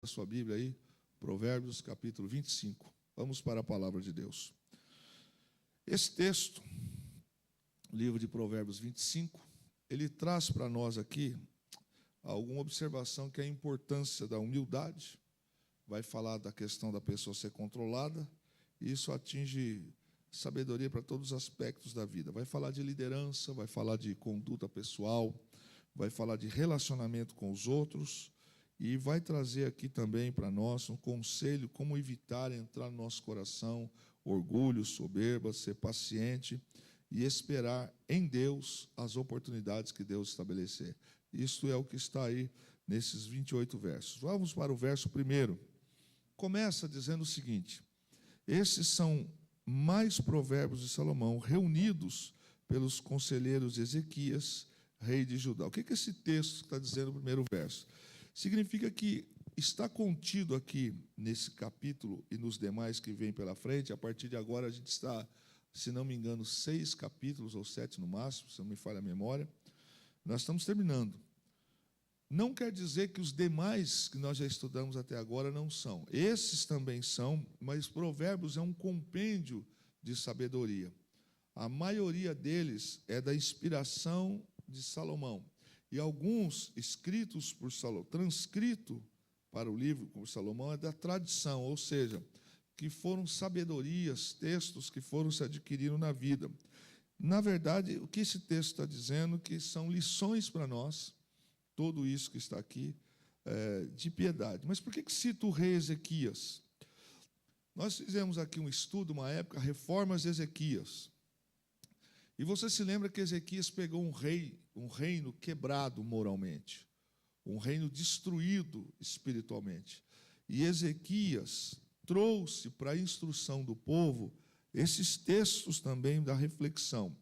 a sua Bíblia aí, Provérbios capítulo 25. Vamos para a palavra de Deus. Esse texto, o livro de Provérbios 25, ele traz para nós aqui alguma observação que é a importância da humildade. Vai falar da questão da pessoa ser controlada, e isso atinge sabedoria para todos os aspectos da vida. Vai falar de liderança, vai falar de conduta pessoal, vai falar de relacionamento com os outros, e vai trazer aqui também para nós um conselho como evitar entrar no nosso coração orgulho, soberba, ser paciente e esperar em Deus as oportunidades que Deus estabelecer. Isto é o que está aí nesses 28 versos. Vamos para o verso 1. Começa dizendo o seguinte: esses são mais provérbios de Salomão reunidos pelos conselheiros de Ezequias, rei de Judá. O que esse texto está dizendo no primeiro verso? Significa que está contido aqui nesse capítulo e nos demais que vêm pela frente. A partir de agora a gente está, se não me engano, 6 capítulos ou 7 no máximo, se não me falha a memória. Nós estamos terminando. Não quer dizer que os demais que nós já estudamos até agora não são. Esses também são, mas Provérbios é um compêndio de sabedoria. A maioria deles é da inspiração de Salomão. E alguns escritos por Salomão, transcrito para o livro por Salomão, é da tradição, ou seja, que foram sabedorias, textos que foram se adquirindo na vida. Na verdade, o que esse texto está dizendo que são lições para nós, tudo isso que está aqui, de piedade. Mas por que cita o rei Ezequias? Nós fizemos aqui um estudo, uma época, Reformas de Ezequias. E você se lembra que Ezequias pegou um reino quebrado moralmente, um reino destruído espiritualmente. E Ezequias trouxe para a instrução do povo esses textos também da reflexão.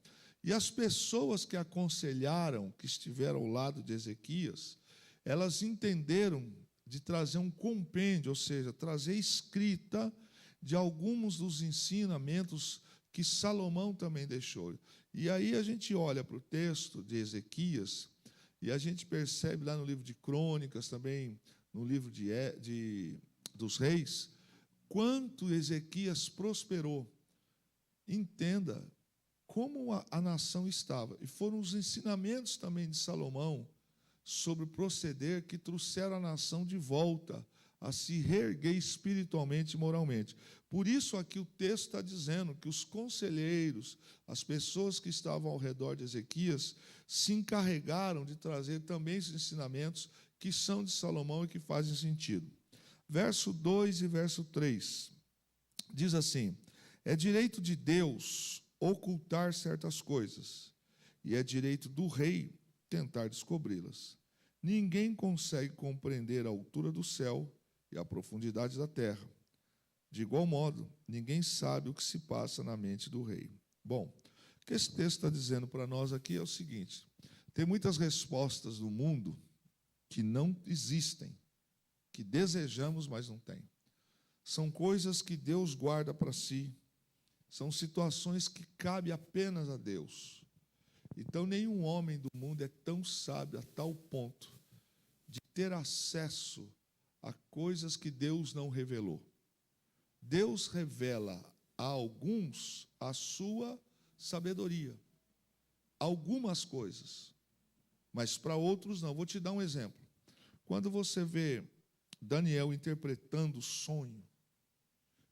E as pessoas que aconselharam, que estiveram ao lado de Ezequias, elas entenderam de trazer um compêndio, ou seja, trazer escrita de alguns dos ensinamentos que Salomão também deixou. E aí a gente olha para o texto de Ezequias e a gente percebe lá no livro de Crônicas, também no livro dos Reis, quanto Ezequias prosperou. Entenda como a nação estava. E foram os ensinamentos também de Salomão sobre o proceder que trouxeram a nação de volta a se reerguer espiritualmente e moralmente. Por isso aqui o texto está dizendo que os conselheiros, as pessoas que estavam ao redor de Ezequias, se encarregaram de trazer também esses ensinamentos que são de Salomão e que fazem sentido. Verso 2 e verso 3, diz assim: é direito de Deus ocultar certas coisas, e é direito do rei tentar descobri-las. Ninguém consegue compreender a altura do céu e a profundidade da terra. De igual modo, ninguém sabe o que se passa na mente do rei. Bom, o que esse texto está dizendo para nós aqui é o seguinte: tem muitas respostas no mundo que não existem, que desejamos, mas não tem. São coisas que Deus guarda para si, são situações que cabem apenas a Deus. Então, nenhum homem do mundo é tão sábio a tal ponto de ter acesso a coisas que Deus não revelou. Deus revela a alguns a sua sabedoria, algumas coisas, mas para outros não. Vou te dar um exemplo. Quando você vê Daniel interpretando o sonho,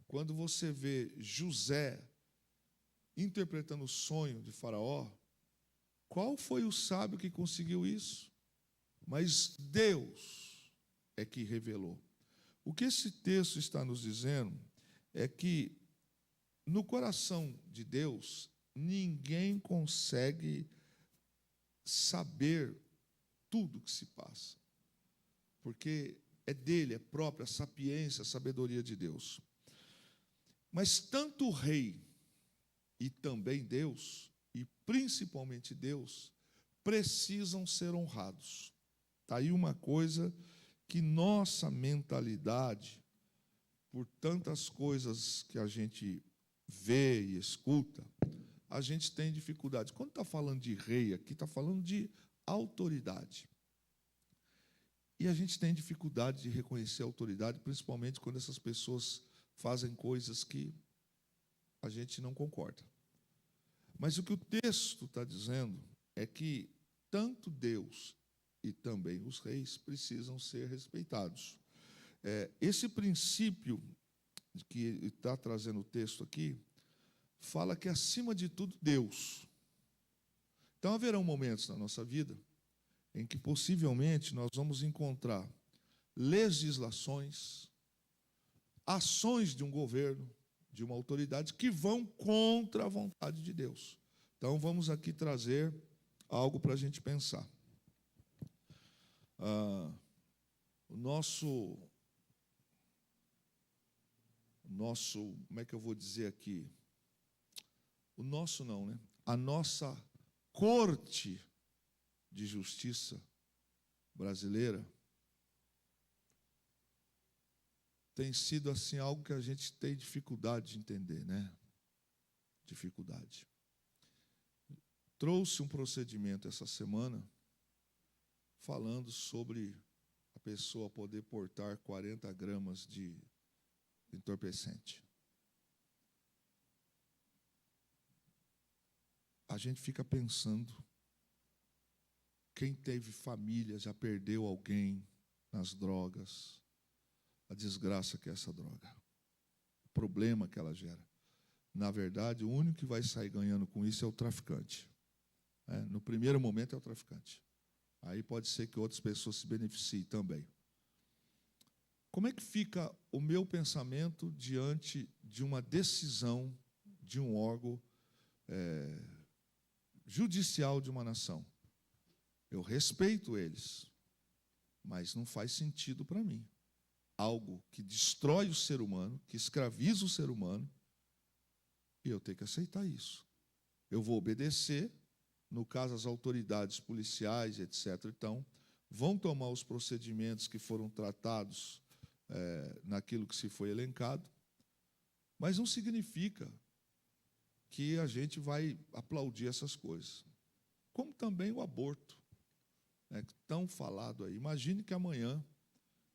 quando você vê José interpretando o sonho de Faraó, qual foi o sábio que conseguiu isso? Mas Deus é que revelou. O que esse texto está nos dizendo é que no coração de Deus ninguém consegue saber tudo o que se passa, porque é dele, é própria a sapiência, a sabedoria de Deus. Mas tanto o rei e também Deus, e principalmente Deus, precisam ser honrados. Está aí uma coisa que nossa mentalidade, por tantas coisas que a gente vê e escuta, a gente tem dificuldade. Quando está falando de rei aqui, está falando de autoridade. E a gente tem dificuldade de reconhecer a autoridade, principalmente quando essas pessoas fazem coisas que a gente não concorda. Mas o que o texto está dizendo é que tanto Deus e também os reis precisam ser respeitados. Esse princípio que está trazendo o texto aqui, fala que, acima de tudo, Deus. Então, haverão momentos na nossa vida em que, possivelmente, nós vamos encontrar legislações, ações de um governo, de uma autoridade, que vão contra a vontade de Deus. Então, vamos aqui trazer algo para a gente pensar. O nosso, como é que eu vou dizer aqui? O nosso não, né? A nossa corte de justiça brasileira tem sido assim algo que a gente tem dificuldade de entender, né? Dificuldade. Trouxe um procedimento essa semana falando sobre a pessoa poder portar 40 gramas de entorpecente. A gente fica pensando, quem teve família já perdeu alguém nas drogas, a desgraça que é essa droga, o problema que ela gera. Na verdade, o único que vai sair ganhando com isso é o traficante. No primeiro momento é o traficante. Aí pode ser que outras pessoas se beneficiem também. Como é que fica o meu pensamento diante de uma decisão de um órgão judicial de uma nação? Eu respeito eles, mas não faz sentido para mim. Algo que destrói o ser humano, que escraviza o ser humano, e eu tenho que aceitar isso. Eu vou obedecer, no caso as autoridades policiais, etc. Então, vão tomar os procedimentos que foram tratados naquilo que se foi elencado, mas não significa que a gente vai aplaudir essas coisas. Como também o aborto, tão falado aí. Imagine que amanhã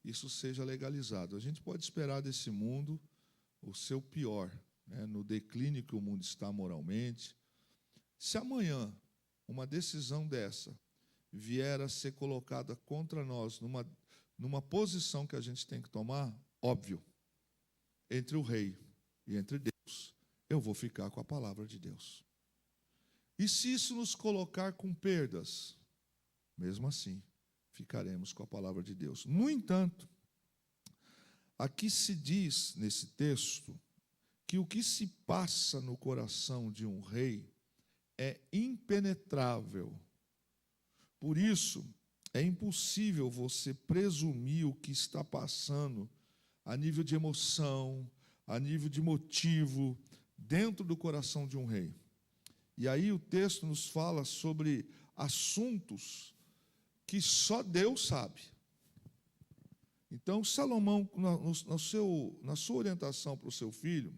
isso seja legalizado. A gente pode esperar desse mundo o seu pior, no declínio que o mundo está moralmente. Se amanhã uma decisão dessa vier a ser colocada contra nós numa posição que a gente tem que tomar, óbvio, entre o rei e entre Deus, eu vou ficar com a palavra de Deus. E se isso nos colocar com perdas, mesmo assim, ficaremos com a palavra de Deus. No entanto, aqui se diz, nesse texto, que o que se passa no coração de um rei é impenetrável. Por isso, é impossível você presumir o que está passando a nível de emoção, a nível de motivo, dentro do coração de um rei. E aí o texto nos fala sobre assuntos que só Deus sabe. Então, Salomão, na sua orientação para o seu filho,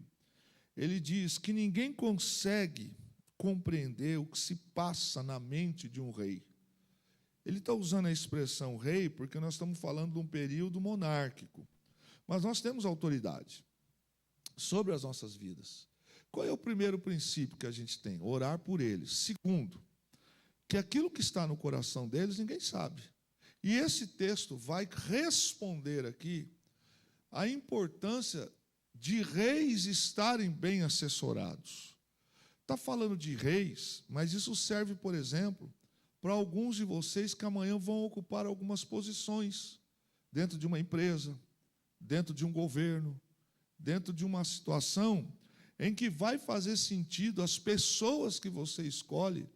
ele diz que ninguém consegue compreender o que se passa na mente de um rei. Ele está usando a expressão rei porque nós estamos falando de um período monárquico. Mas nós temos autoridade sobre as nossas vidas. Qual é o primeiro princípio que a gente tem? Orar por eles. Segundo, que aquilo que está no coração deles ninguém sabe. E esse texto vai responder aqui a importância de reis estarem bem assessorados. Está falando de reis, mas isso serve, por exemplo, para alguns de vocês que amanhã vão ocupar algumas posições dentro de uma empresa, dentro de um governo, dentro de uma situação em que vai fazer sentido as pessoas que você escolhe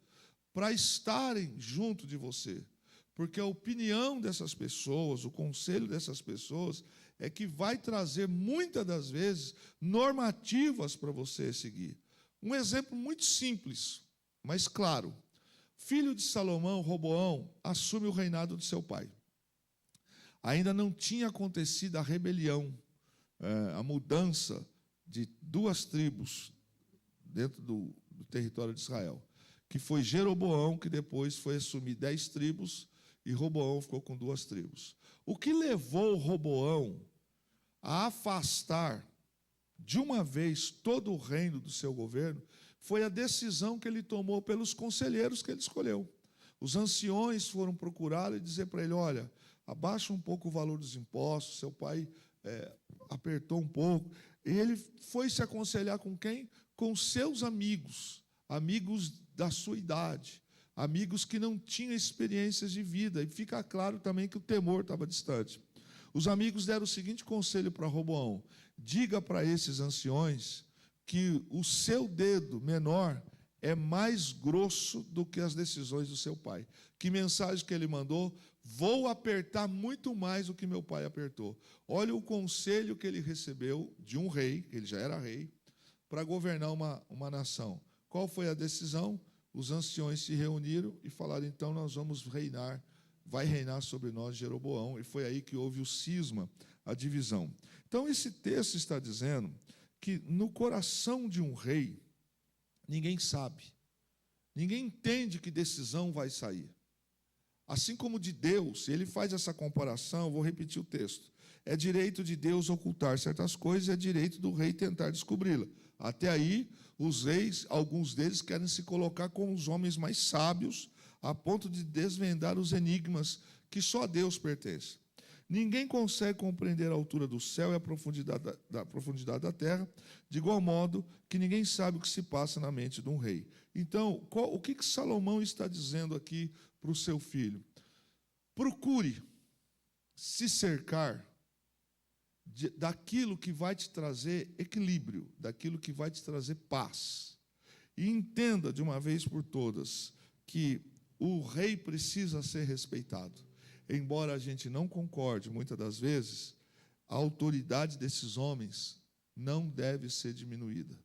para estarem junto de você. Porque a opinião dessas pessoas, o conselho dessas pessoas, é que vai trazer, muitas das vezes, normativas para você seguir. Um exemplo muito simples, mas claro. Filho de Salomão, Roboão, assume o reinado de seu pai. Ainda não tinha acontecido a rebelião, a mudança de 2 tribos dentro do território de Israel, que foi Jeroboão, que depois foi assumir 10 tribos, e Roboão ficou com 2 tribos. O que levou Roboão a afastar de uma vez todo o reino do seu governo foi a decisão que ele tomou pelos conselheiros que ele escolheu. Os anciões foram procurá-lo e dizer para ele: olha, abaixa um pouco o valor dos impostos, seu pai apertou um pouco. E ele foi se aconselhar com quem? Com seus amigos, amigos da sua idade, amigos que não tinham experiências de vida. E fica claro também que o temor estava distante. Os amigos deram o seguinte conselho para Roboão: diga para esses anciões que o seu dedo menor é mais grosso do que as decisões do seu pai. Que mensagem que ele mandou? Vou apertar muito mais do que meu pai apertou. Olha o conselho que ele recebeu de um rei, ele já era rei, para governar uma nação. Qual foi a decisão? Os anciões se reuniram e falaram: então nós vamos reinar, vai reinar sobre nós Jeroboão. E foi aí que houve o cisma, a divisão. Então esse texto está dizendo que no coração de um rei, ninguém sabe, ninguém entende que decisão vai sair. Assim como de Deus, ele faz essa comparação, vou repetir o texto. É direito de Deus ocultar certas coisas, é direito do rei tentar descobri-la. Até aí, os reis, alguns deles querem se colocar com os homens mais sábios, a ponto de desvendar os enigmas que só a Deus pertencem. Ninguém consegue compreender a altura do céu e a profundidade da terra, de igual modo que ninguém sabe o que se passa na mente de um rei. Então, o que Salomão está dizendo aqui para o seu filho? Procure se cercar daquilo que vai te trazer equilíbrio, daquilo que vai te trazer paz. E entenda de uma vez por todas que o rei precisa ser respeitado. Embora a gente não concorde, muitas das vezes, a autoridade desses homens não deve ser diminuída.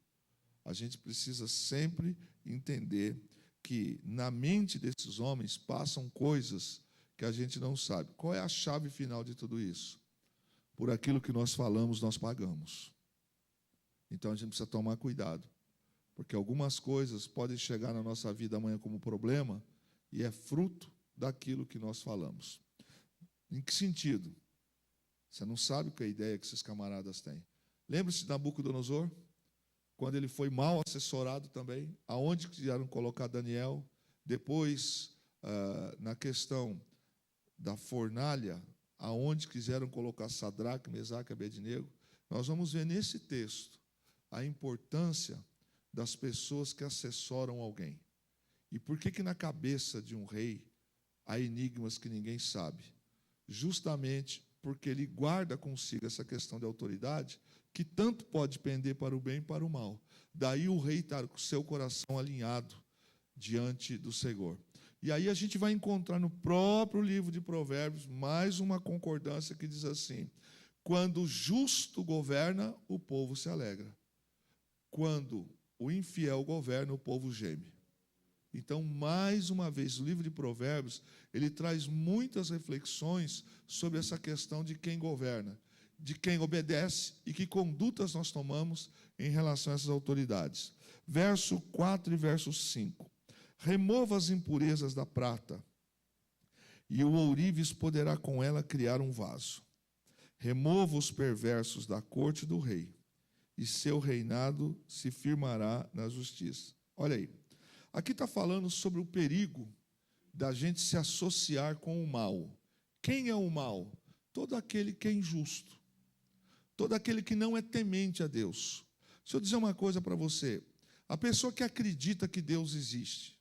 A gente precisa sempre entender que na mente desses homens passam coisas que a gente não sabe. Qual é a chave final de tudo isso? Por aquilo que nós falamos, nós pagamos. Então a gente precisa tomar cuidado, porque algumas coisas podem chegar na nossa vida amanhã como problema e é fruto daquilo que nós falamos. Em que sentido? Você não sabe qual é a ideia que esses camaradas têm. Lembra-se de Nabucodonosor? Quando ele foi mal assessorado também, aonde quiseram colocar Daniel, depois, na questão da fornalha, aonde quiseram colocar Sadraque, Mesaque e Abednego, nós vamos ver nesse texto a importância das pessoas que assessoram alguém. E por que na cabeça de um rei há enigmas que ninguém sabe? Justamente porque ele guarda consigo essa questão de autoridade, que tanto pode pender para o bem e para o mal. Daí o rei está com o seu coração alinhado diante do Senhor. E aí a gente vai encontrar no próprio livro de Provérbios mais uma concordância que diz assim: quando o justo governa, o povo se alegra. Quando o infiel governa, o povo geme. Então, mais uma vez, o livro de Provérbios, ele traz muitas reflexões sobre essa questão de quem governa, de quem obedece e que condutas nós tomamos em relação a essas autoridades. Verso 4 e verso 5. Remova as impurezas da prata, e o ourives poderá com ela criar um vaso. Remova os perversos da corte do rei, e seu reinado se firmará na justiça. Olha aí. Aqui está falando sobre o perigo da gente se associar com o mal. Quem é o mal? Todo aquele que é injusto. Todo aquele que não é temente a Deus. Deixa eu dizer uma coisa para você. A pessoa que acredita que Deus existe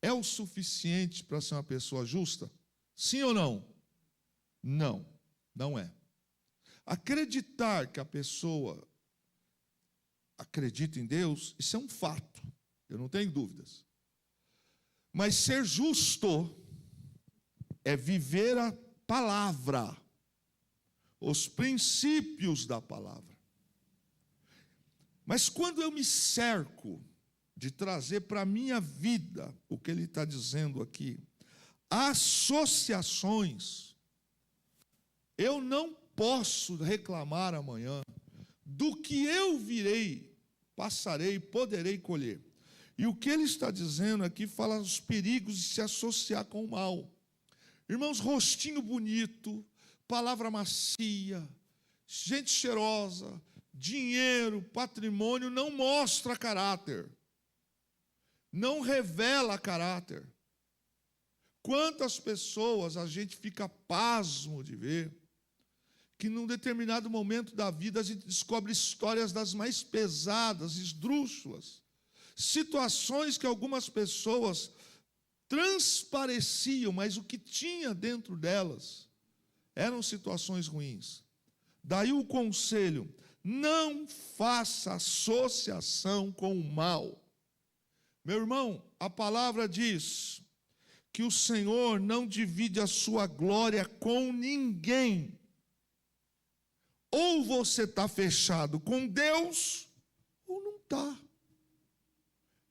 é o suficiente para ser uma pessoa justa? Sim ou não? Não, não é. Acreditar que a pessoa acredita em Deus, isso é um fato. Eu não tenho dúvidas. Mas ser justo é viver a palavra, os princípios da palavra. Mas quando eu me cerco de trazer para a minha vida o que ele está dizendo aqui, associações, eu não posso reclamar amanhã do que eu virei, passarei, poderei colher. E o que ele está dizendo aqui fala dos perigos de se associar com o mal. Irmãos, rostinho bonito, palavra macia, gente cheirosa, dinheiro, patrimônio, não mostra caráter. Não revela caráter. Quantas pessoas a gente fica pasmo de ver que num determinado momento da vida a gente descobre histórias das mais pesadas, esdrúxulas, situações que algumas pessoas transpareciam, mas o que tinha dentro delas eram situações ruins. Daí o conselho: não faça associação com o mal. Meu irmão, a palavra diz que o Senhor não divide a sua glória com ninguém. Ou você está fechado com Deus, ou não está.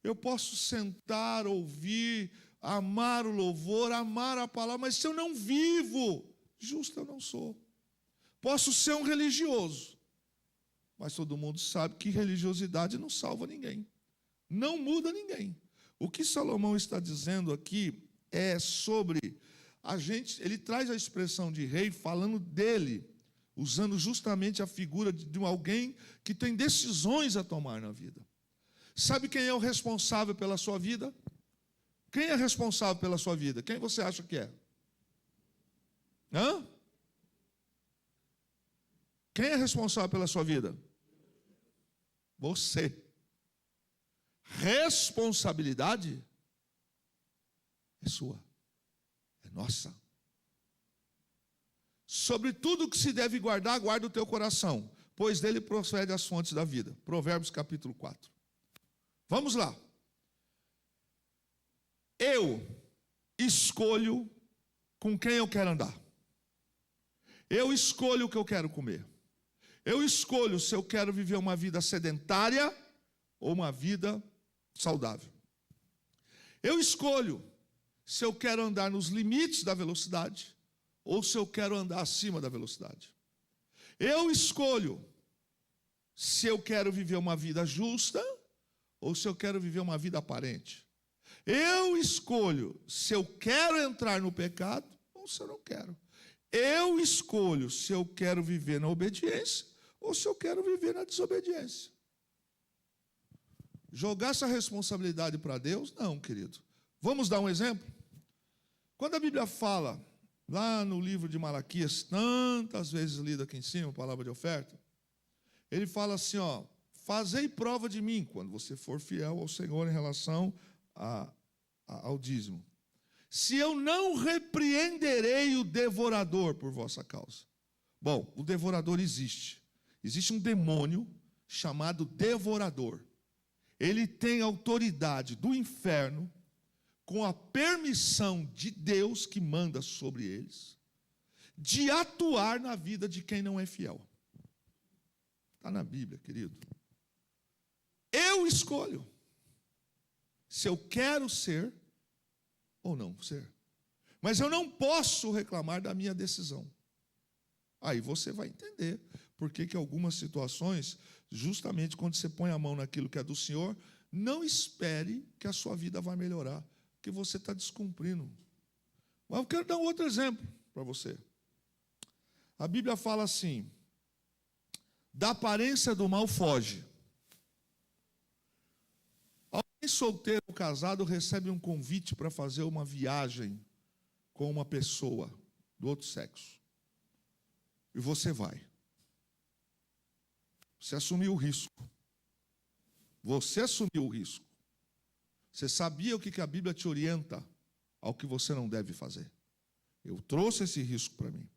Eu posso sentar, ouvir, amar o louvor, amar a palavra, mas se eu não vivo, justo eu não sou. Posso ser um religioso, mas todo mundo sabe que religiosidade não salva ninguém, não muda ninguém. O que Salomão está dizendo aqui é sobre a gente, ele traz a expressão de rei falando dele, usando justamente a figura de alguém que tem decisões a tomar na vida. Sabe quem é o responsável pela sua vida? Quem é responsável pela sua vida? Quem você acha que é? Hã? Quem é responsável pela sua vida? Você. Responsabilidade é sua, é nossa. Sobre tudo que se deve guardar, guarda o teu coração, pois dele procede as fontes da vida. Provérbios capítulo 4. Vamos lá. Eu escolho com quem eu quero andar. Eu escolho o que eu quero comer. Eu escolho se eu quero viver uma vida sedentária ou uma vida saudável. Eu escolho se eu quero andar nos limites da velocidade ou se eu quero andar acima da velocidade. Eu escolho se eu quero viver uma vida justa ou se eu quero viver uma vida aparente. Eu escolho se eu quero entrar no pecado ou se eu não quero. Eu escolho se eu quero viver na obediência ou se eu quero viver na desobediência. Jogar essa responsabilidade para Deus? Não, querido. Vamos dar um exemplo? Quando a Bíblia fala, lá no livro de Malaquias, tantas vezes lido aqui em cima, a palavra de oferta, ele fala assim, ó: fazei prova de mim, quando você for fiel ao Senhor em relação ao dízimo. Se eu não repreenderei o devorador por vossa causa. Bom, o devorador existe. Existe um demônio chamado devorador. Ele tem autoridade do inferno, com a permissão de Deus que manda sobre eles, de atuar na vida de quem não é fiel. Está na Bíblia, querido. Eu escolho se eu quero ser ou não ser. Mas eu não posso reclamar da minha decisão. Aí você vai entender por que algumas situações, justamente quando você põe a mão naquilo que é do Senhor, não espere que a sua vida vai melhorar, porque você está descumprindo. Mas eu quero dar um outro exemplo para você. A Bíblia fala assim: da aparência do mal foge. Alguém solteiro ou casado recebe um convite para fazer uma viagem com uma pessoa do outro sexo. E você vai. Você assumiu o risco. Você assumiu o risco. Você sabia o que a Bíblia te orienta ao que você não deve fazer. Eu trouxe esse risco para mim.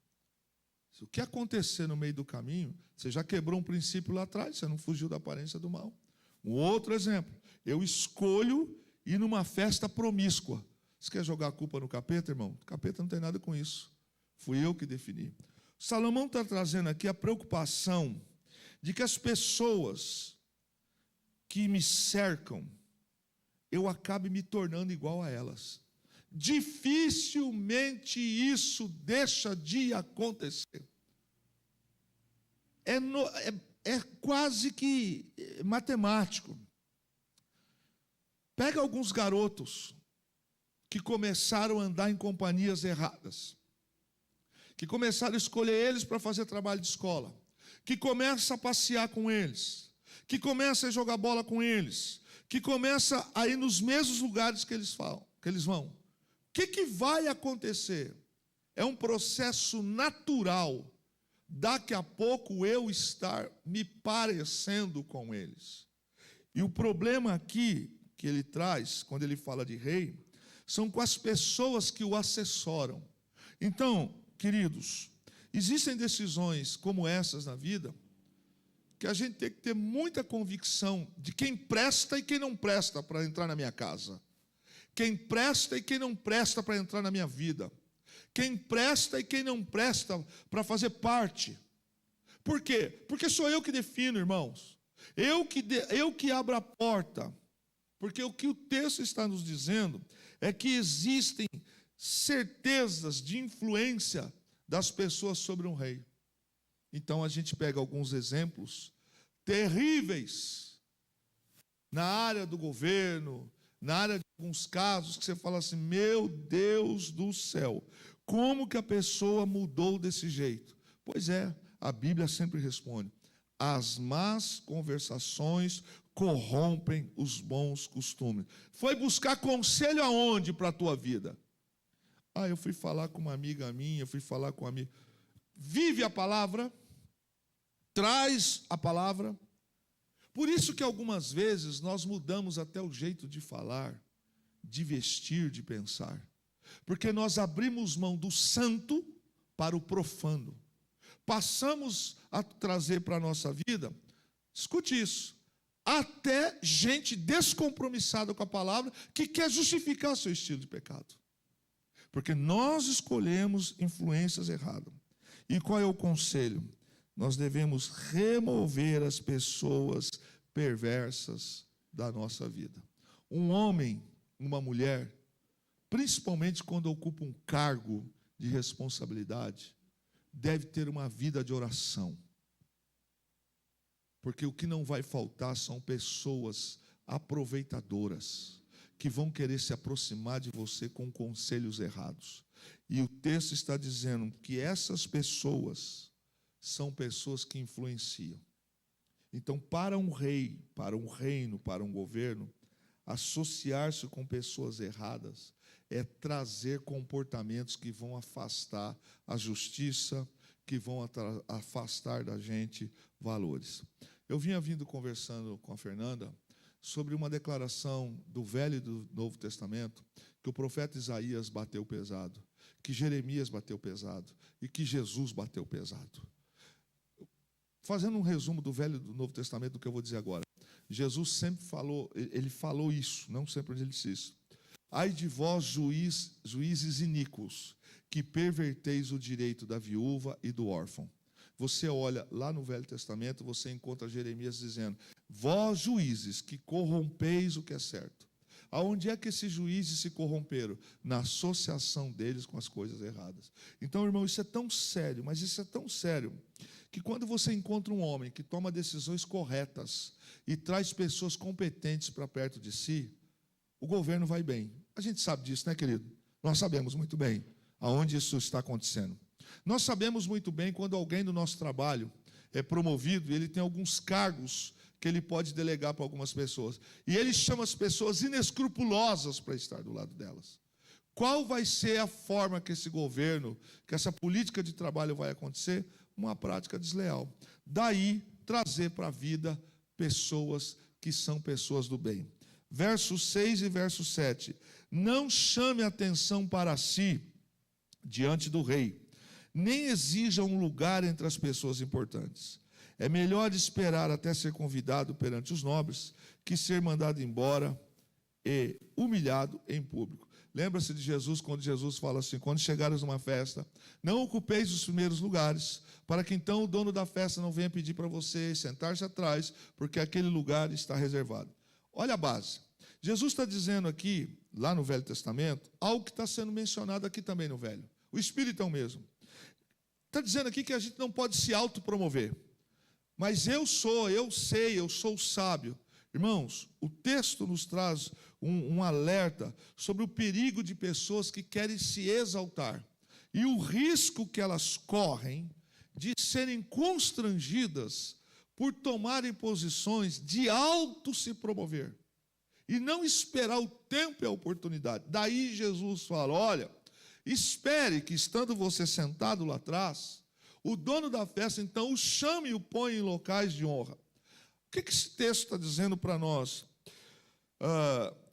Se o que acontecer no meio do caminho, você já quebrou um princípio lá atrás, você não fugiu da aparência do mal. Um outro exemplo: eu escolho ir numa festa promíscua. Você quer jogar a culpa no capeta, irmão? O capeta não tem nada com isso. Fui eu que defini. Salomão está trazendo aqui a preocupação de que as pessoas que me cercam, eu acabe me tornando igual a elas. Dificilmente isso deixa de acontecer. É quase que matemático. Pega alguns garotos que começaram a andar em companhias erradas, que começaram a escolher eles para fazer trabalho de escola, que começa a passear com eles, que começa a jogar bola com eles, que começa a ir nos mesmos lugares que eles vão. O que vai acontecer? É um processo natural, daqui a pouco eu estar me parecendo com eles. E o problema aqui que ele traz, quando ele fala de rei, são com as pessoas que o assessoram. Então, queridos, existem decisões como essas na vida, que a gente tem que ter muita convicção de quem presta e quem não presta para entrar na minha casa. Quem presta e quem não presta para entrar na minha vida. Quem presta e quem não presta para fazer parte. Por quê? Porque sou eu que defino, irmãos. Eu que abro a porta. Porque o que o texto está nos dizendo é que existem certezas de influência das pessoas sobre um rei. Então a gente pega alguns exemplos terríveis na área do governo, na área de alguns casos que você fala assim, meu Deus do céu, como que a pessoa mudou desse jeito? Pois é, a Bíblia sempre responde, as más conversações corrompem os bons costumes. Foi buscar conselho aonde para a tua vida? Eu fui falar com uma amiga minha, vive a palavra, traz a palavra. Por isso que algumas vezes nós mudamos até o jeito de falar, de vestir, de pensar. Porque nós abrimos mão do santo para o profano. Passamos a trazer para a nossa vida, escute isso, até gente descompromissada com a palavra que quer justificar seu estilo de pecado. Porque nós escolhemos influências erradas. E qual é o conselho? Nós devemos remover as pessoas perversas da nossa vida. Um homem, uma mulher, principalmente quando ocupa um cargo de responsabilidade, deve ter uma vida de oração. Porque o que não vai faltar são pessoas aproveitadoras, que vão querer se aproximar de você com conselhos errados. E o texto está dizendo que essas pessoas são pessoas que influenciam. Então, para um rei, para um reino, para um governo, associar-se com pessoas erradas é trazer comportamentos que vão afastar a justiça, que vão afastar da gente valores. Eu vinha conversando com a Fernanda sobre uma declaração do Velho e do Novo Testamento, que o profeta Isaías bateu pesado, que Jeremias bateu pesado e que Jesus bateu pesado. Fazendo um resumo do Velho e do Novo Testamento, do que eu vou dizer agora. Jesus sempre falou, ele falou isso, não sempre ele disse isso. Ai de vós, juízes iníquos, que perverteis o direito da viúva e do órfão. Você olha lá no Velho Testamento, você encontra Jeremias dizendo, vós juízes que corrompeis o que é certo. Aonde é que esses juízes se corromperam? Na associação deles com as coisas erradas. Então, irmão, isso é tão sério, mas isso é tão sério, que quando você encontra um homem que toma decisões corretas e traz pessoas competentes para perto de si, o governo vai bem. A gente sabe disso, né, querido? Nós sabemos muito bem aonde isso está acontecendo. Nós sabemos muito bem quando alguém do nosso trabalho é promovido e ele tem alguns cargos que ele pode delegar para algumas pessoas. E ele chama as pessoas inescrupulosas para estar do lado delas. Qual vai ser a forma que esse governo, que essa política de trabalho vai acontecer? Uma prática desleal. Daí, trazer para a vida pessoas que são pessoas do bem. Verso 6 e verso 7. Não chame atenção para si diante do rei, nem exija um lugar entre as pessoas importantes. É melhor esperar até ser convidado perante os nobres, que ser mandado embora e humilhado em público. Lembra-se de Jesus, quando Jesus fala assim, quando chegares numa festa, não ocupeis os primeiros lugares, para que então o dono da festa não venha pedir para você sentar-se atrás, porque aquele lugar está reservado. Olha a base. Jesus está dizendo aqui, lá no Velho Testamento, algo que está sendo mencionado aqui também no Velho. O Espírito é o mesmo. Está dizendo aqui que a gente não pode se autopromover. Mas eu sou o sábio. Irmãos, o texto nos traz um alerta sobre o perigo de pessoas que querem se exaltar, e o risco que elas correm de serem constrangidas por tomarem posições de auto se promover e não esperar o tempo e a oportunidade. Daí Jesus fala: olha, espere que, estando você sentado lá atrás, o dono da festa então o chame e o põe em locais de honra. O que esse texto está dizendo para nós?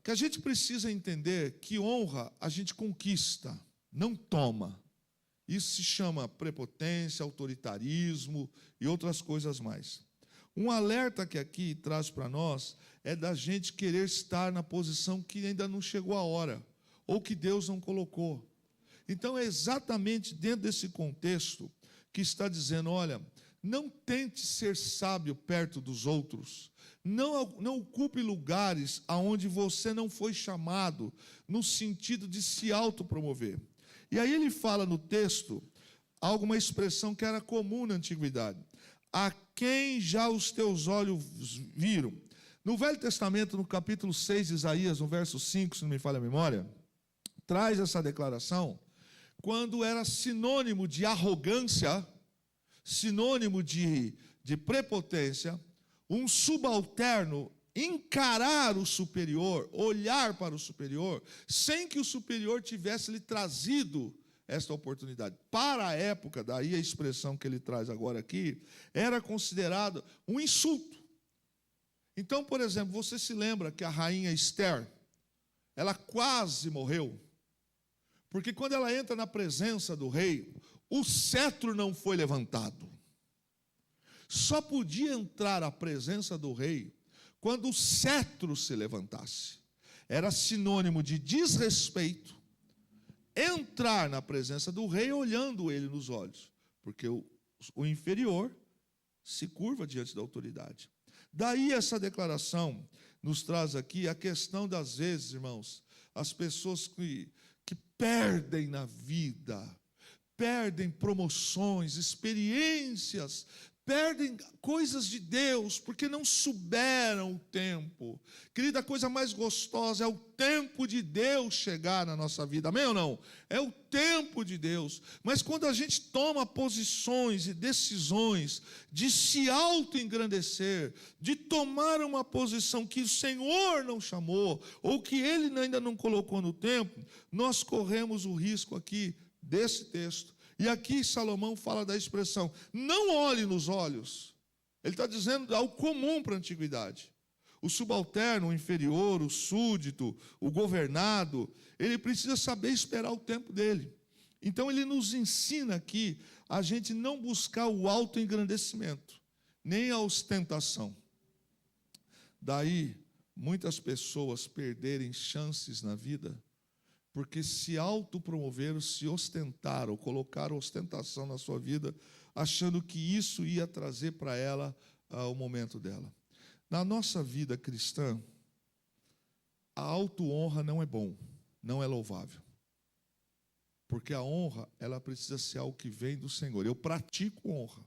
Que a gente precisa entender que honra a gente conquista, não toma. Isso se chama prepotência, autoritarismo e outras coisas mais. Um alerta que aqui traz para nós é da gente querer estar na posição que ainda não chegou a hora, ou que Deus não colocou. Então é exatamente dentro desse contexto que está dizendo: olha, não tente ser sábio perto dos outros, não ocupe lugares aonde você não foi chamado, no sentido de se autopromover. E aí ele fala no texto alguma expressão que era comum na antiguidade: a quem já os teus olhos viram. No Velho Testamento, no capítulo 6 de Isaías, no verso 5, se não me falha a memória, traz essa declaração, quando era sinônimo de arrogância, sinônimo de prepotência, um subalterno encarar o superior, olhar para o superior, sem que o superior tivesse lhe trazido esta oportunidade. Para a época, daí a expressão que ele traz agora aqui, era considerado um insulto. Então, por exemplo, você se lembra que a rainha Esther, ela quase morreu, porque quando ela entra na presença do rei, o cetro não foi levantado. Só podia entrar à presença do rei quando o cetro se levantasse. Era sinônimo de desrespeito entrar na presença do rei olhando ele nos olhos, porque o inferior se curva diante da autoridade. Daí essa declaração nos traz aqui a questão das vezes, irmãos, as pessoas que perdem na vida, perdem promoções, experiências, perdem coisas de Deus, porque não souberam o tempo. Querida, a coisa mais gostosa é o tempo de Deus chegar na nossa vida, amém ou não? É o tempo de Deus. Mas quando a gente toma posições e decisões de se auto-engrandecer, de tomar uma posição que o Senhor não chamou, ou que Ele ainda não colocou no tempo, nós corremos o risco aqui desse texto. E aqui Salomão fala da expressão: não olhe nos olhos. Ele está dizendo algo comum para a antiguidade. O subalterno, o inferior, o súdito, o governado, ele precisa saber esperar o tempo dele. Então ele nos ensina aqui a gente não buscar o autoengrandecimento, nem a ostentação. Daí muitas pessoas perderem chances na vida, porque se autopromoveram, se ostentaram, colocaram ostentação na sua vida, achando que isso ia trazer para ela o momento dela. Na nossa vida cristã, a auto-honra não é bom, não é louvável. Porque a honra, ela precisa ser algo que vem do Senhor. Eu pratico honra,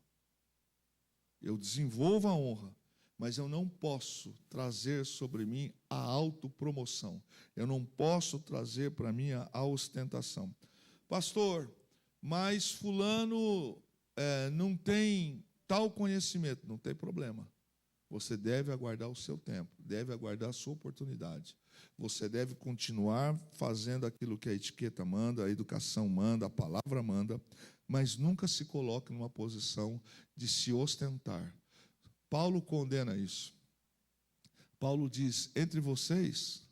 eu desenvolvo a honra, mas eu não posso trazer sobre mim a autopromoção. Eu não posso trazer para mim a ostentação. Pastor, mas fulano não tem tal conhecimento. Não tem problema. Você deve aguardar o seu tempo, deve aguardar a sua oportunidade. Você deve continuar fazendo aquilo que a etiqueta manda, a educação manda, a palavra manda, mas nunca se coloque numa posição de se ostentar. Paulo condena isso. Paulo diz: entre vocês,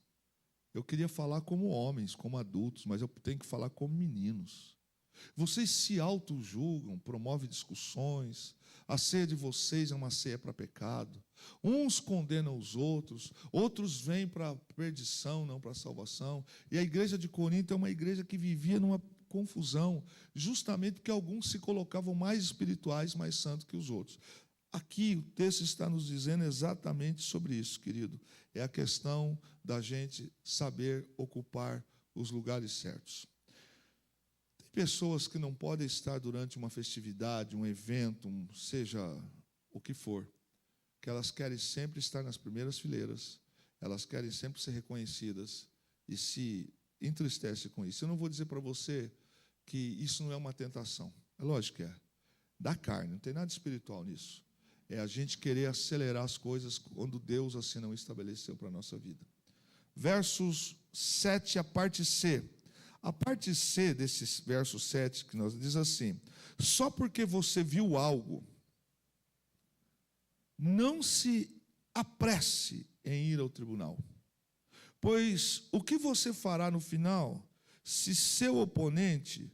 eu queria falar como homens, como adultos, mas eu tenho que falar como meninos. Vocês se auto-julgam, promovem discussões, a ceia de vocês é uma ceia para pecado. Uns condenam os outros, outros vêm para a perdição, não para a salvação. E a igreja de Corinto é uma igreja que vivia numa confusão, justamente porque alguns se colocavam mais espirituais, mais santos que os outros. Aqui o texto está nos dizendo exatamente sobre isso, querido. É a questão da gente saber ocupar os lugares certos. Tem pessoas que não podem estar durante uma festividade, um evento, seja o que for, que elas querem sempre estar nas primeiras fileiras, elas querem sempre ser reconhecidas e se entristecem com isso. Eu não vou dizer para você que isso não é uma tentação. É lógico que é. Da carne, não tem nada espiritual nisso. É a gente querer acelerar as coisas quando Deus assim não estabeleceu para a nossa vida. Versos 7, a parte C. A parte C desse verso 7, que nós diz assim: só porque você viu algo, não se apresse em ir ao tribunal. Pois o que você fará no final, se seu oponente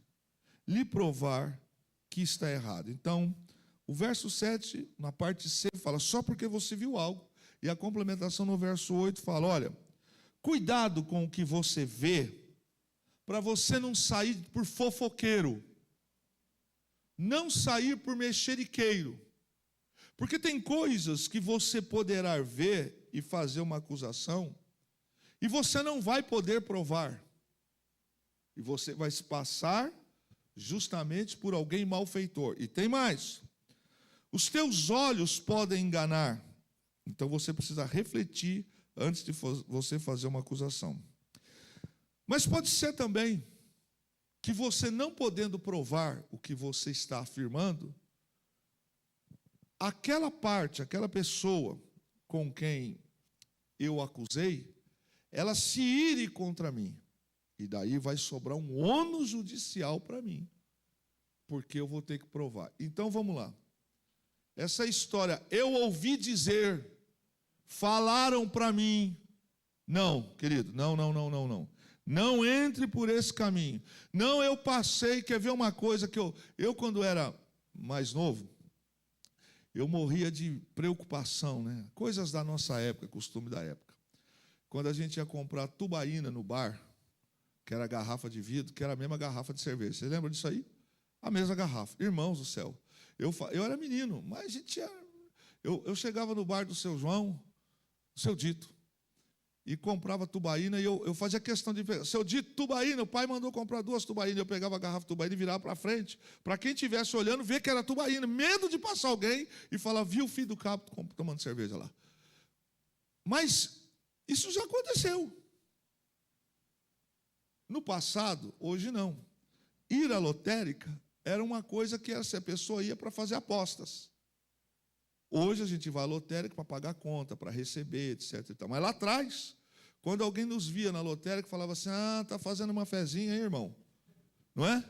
lhe provar que está errado? Então, o verso 7, na parte C, fala só porque você viu algo. E a complementação no verso 8 fala, olha, cuidado com o que você vê, para você não sair por fofoqueiro, não sair por mexeriqueiro. Porque tem coisas que você poderá ver e fazer uma acusação, e você não vai poder provar. E você vai se passar justamente por alguém malfeitor. E tem mais. Os teus olhos podem enganar. Então você precisa refletir antes de você fazer uma acusação. Mas pode ser também que você não podendo provar o que você está afirmando, aquela parte, aquela pessoa com quem eu acusei, ela se ire contra mim. E daí vai sobrar um ônus judicial para mim, porque eu vou ter que provar. Então vamos lá. Essa história, eu ouvi dizer, falaram para mim. Não, querido, não. Não entre por esse caminho. Não, eu passei, quer ver uma coisa que eu quando era mais novo, eu morria de preocupação, né? Coisas da nossa época, costume da época. Quando a gente ia comprar tubaína no bar, que era garrafa de vidro, que era a mesma garrafa de cerveja. Você lembra disso aí? A mesma garrafa. Irmãos do céu. Eu era menino, mas a gente era... Eu chegava no bar do seu João, do seu Dito, e comprava tubaína, e eu fazia questão de ver. Seu Dito, tubaína, o pai mandou comprar 2 tubaínas, eu pegava a garrafa de tubaína e virava para frente, para quem estivesse olhando, ver que era tubaína, medo de passar alguém e falar, viu o filho do cabo tomando cerveja lá. Mas isso já aconteceu. No passado, hoje não. Ir à lotérica era uma coisa que a pessoa ia para fazer apostas. Hoje a gente vai à lotérica para pagar conta, para receber, etc. Mas lá atrás, quando alguém nos via na lotérica, falava assim, está fazendo uma fezinha, hein, irmão? Não é?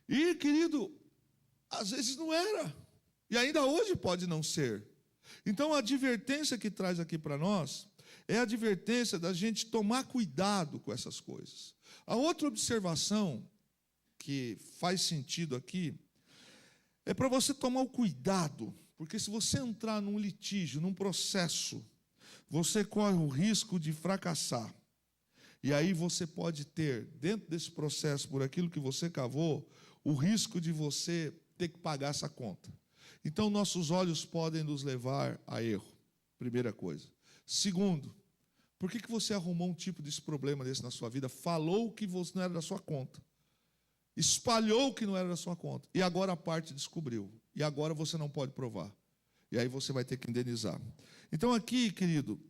E, querido, às vezes não era. E ainda hoje pode não ser. Então, a advertência que traz aqui para nós é a advertência da gente tomar cuidado com essas coisas. A outra observação que faz sentido aqui é para você tomar o cuidado, porque se você entrar num litígio, num processo, você corre o risco de fracassar. E aí você pode ter, dentro desse processo, por aquilo que você cavou, o risco de você ter que pagar essa conta. Então, nossos olhos podem nos levar a erro, primeira coisa. Segundo, por que você arrumou um tipo de problema desse na sua vida? Falou que não era da sua conta. Espalhou que não era da sua conta. E agora a parte descobriu. E agora você não pode provar. E aí você vai ter que indenizar. Então aqui, querido,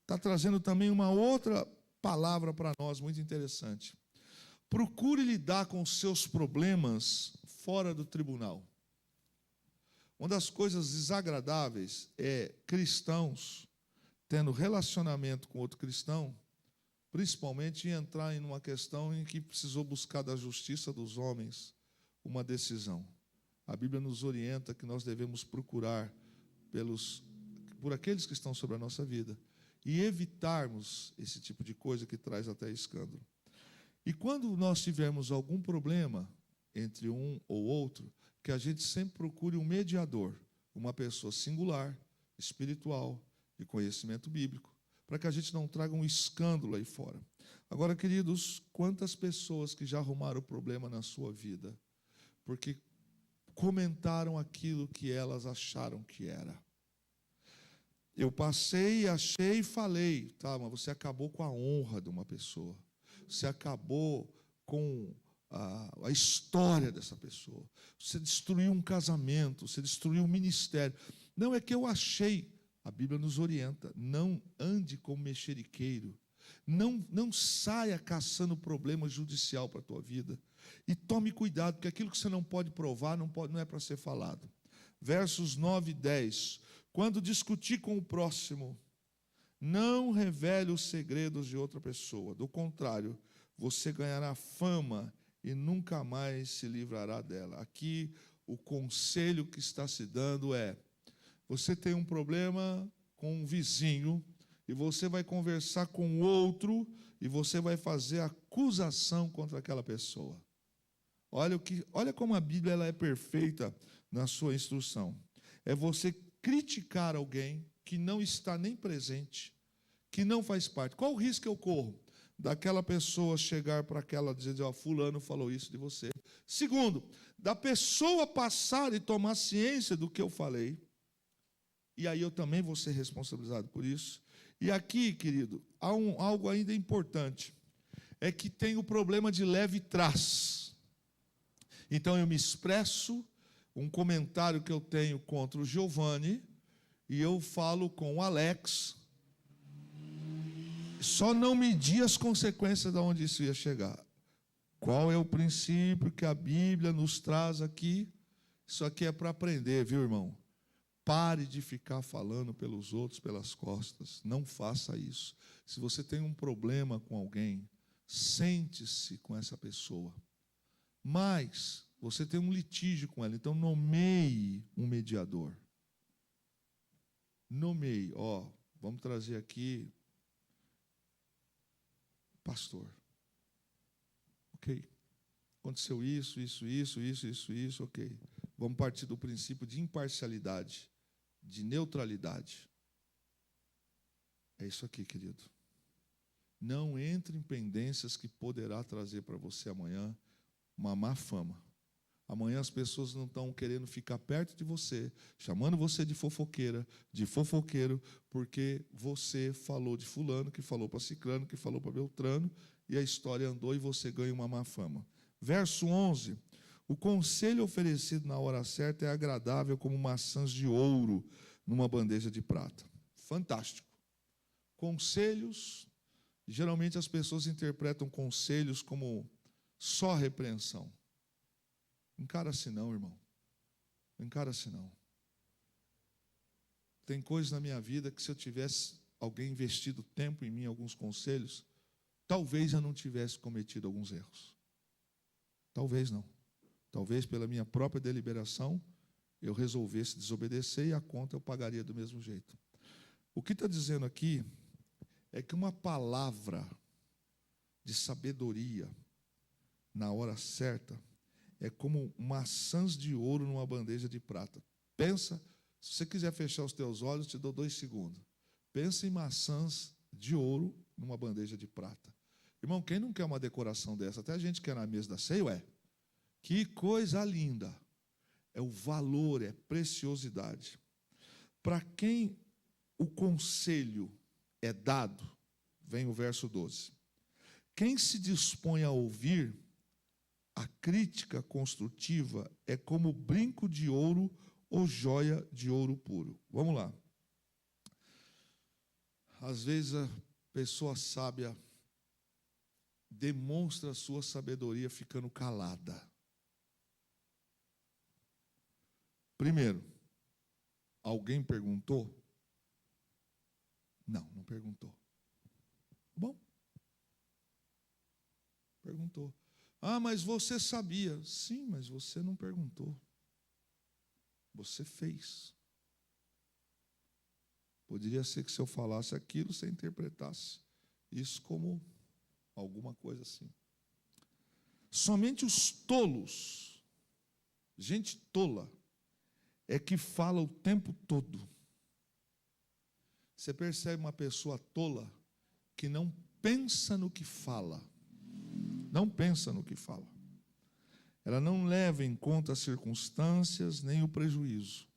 está trazendo também uma outra palavra para nós, muito interessante. Procure lidar com os seus problemas fora do tribunal. Uma das coisas desagradáveis é cristãos tendo relacionamento com outro cristão, principalmente entrar em uma questão em que precisou buscar da justiça dos homens uma decisão. A Bíblia nos orienta que nós devemos procurar por aqueles que estão sobre a nossa vida e evitarmos esse tipo de coisa que traz até escândalo. E quando nós tivermos algum problema entre um ou outro, que a gente sempre procure um mediador, uma pessoa singular, espiritual, de conhecimento bíblico, para que a gente não traga um escândalo aí fora. Agora, queridos, quantas pessoas que já arrumaram problema na sua vida, porque comentaram aquilo que elas acharam que era. Eu passei, achei e falei, tá, mas você acabou com a honra de uma pessoa, você acabou com a história dessa pessoa, você destruiu um casamento, você destruiu um ministério. Não, é que eu achei. A Bíblia nos orienta, não ande como mexeriqueiro, não saia caçando problema judicial para a tua vida, E tome cuidado, porque aquilo que você não pode provar não é para ser falado. Versos 9 e 10. Quando discutir com o próximo, não revele os segredos de outra pessoa. Do contrário, você ganhará fama e nunca mais se livrará dela. Aqui, o conselho que está se dando é: você tem um problema com um vizinho, e você vai conversar com o outro, e você vai fazer acusação contra aquela pessoa. Olha como a Bíblia ela é perfeita na sua instrução. É você criticar alguém que não está nem presente, que não faz parte. Qual o risco que eu corro? Daquela pessoa chegar para aquela dizer, fulano falou isso de você. Segundo, da pessoa passar e tomar ciência do que eu falei, e aí eu também vou ser responsabilizado por isso. E aqui, querido, há algo ainda importante, é que tem o problema de leve trás. Então eu me expresso, um comentário que eu tenho contra o Giovanni, e eu falo com o Alex, só não medir as consequências de onde isso ia chegar. Qual é o princípio que a Bíblia nos traz aqui? Isso aqui é para aprender, viu, irmão? Pare de ficar falando pelos outros, pelas costas. Não faça isso. Se você tem um problema com alguém, sente-se com essa pessoa. Mas você tem um litígio com ela, então nomeie um mediador. Nomeie. Vamos trazer aqui pastor. Ok. Aconteceu isso, ok. Vamos partir do princípio de imparcialidade, de neutralidade. É isso aqui, querido. Não entre em pendências que poderá trazer para você amanhã uma má fama. Amanhã as pessoas não estão querendo ficar perto de você, chamando você de fofoqueira, de fofoqueiro, porque você falou de fulano, que falou para ciclano, que falou para beltrano, e a história andou e você ganha uma má fama. Verso 11. O conselho oferecido na hora certa é agradável como maçãs de ouro numa bandeja de prata. Fantástico. Conselhos, geralmente as pessoas interpretam conselhos como só repreensão. Encara assim não, irmão. Encara assim não. Tem coisas na minha vida que se eu tivesse alguém investido tempo em mim, alguns conselhos, talvez eu não tivesse cometido alguns erros. Talvez não. Talvez pela minha própria deliberação eu resolvesse desobedecer e a conta eu pagaria do mesmo jeito. O que está dizendo aqui é que uma palavra de sabedoria na hora certa é como maçãs de ouro numa bandeja de prata. Pensa, se você quiser fechar os teus olhos, te dou 2 segundos. Pensa em maçãs de ouro numa bandeja de prata. Irmão, quem não quer uma decoração dessa? Até a gente quer na mesa da ceia, Que coisa linda. É o valor, é preciosidade. Para quem o conselho é dado, vem o verso 12. Quem se dispõe a ouvir, a crítica construtiva é como brinco de ouro ou joia de ouro puro. Vamos lá. Às vezes a pessoa sábia demonstra a sua sabedoria ficando calada. Primeiro, alguém perguntou? Não perguntou. Bom, perguntou. Mas você sabia. Sim, mas você não perguntou. Você fez. Poderia ser que se eu falasse aquilo, você interpretasse isso como alguma coisa assim. Somente os tolos, gente tola, é que fala o tempo todo. Você percebe uma pessoa tola que não pensa no que fala. Não pensa no que fala. Ela não leva em conta as circunstâncias nem o prejuízo.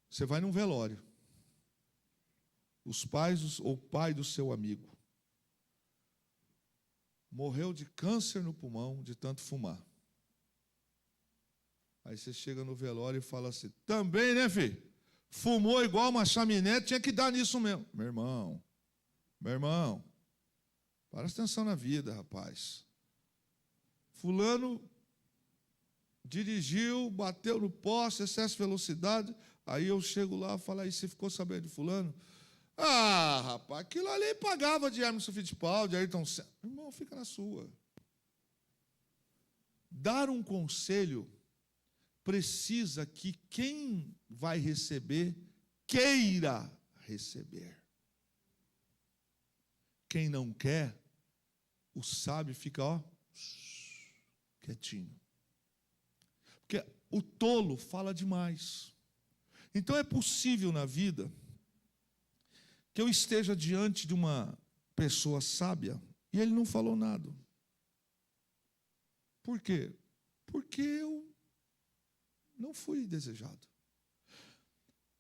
Você vai num velório. Os pais ou o pai do seu amigo morreu de câncer no pulmão de tanto fumar. Aí você chega no velório e fala assim, também, né, filho? Fumou igual uma chaminé, tinha que dar nisso mesmo. Meu irmão, presta atenção na vida, rapaz. fulano dirigiu, bateu no poste, excesso de velocidade. Aí eu chego lá e falo, aí você ficou sabendo de fulano? Ah, rapaz, aquilo ali pagava de Emerson Fittipaldi, de Ayrton Senna. Irmão, fica na sua. Dar um conselho precisa que quem vai receber queira receber. Quem não quer, o sábio fica, ó, quietinho. Porque o tolo fala demais. Então é possível na vida que eu esteja diante de uma pessoa sábia e ele não falou nada. Por quê? Porque eu não fui desejado.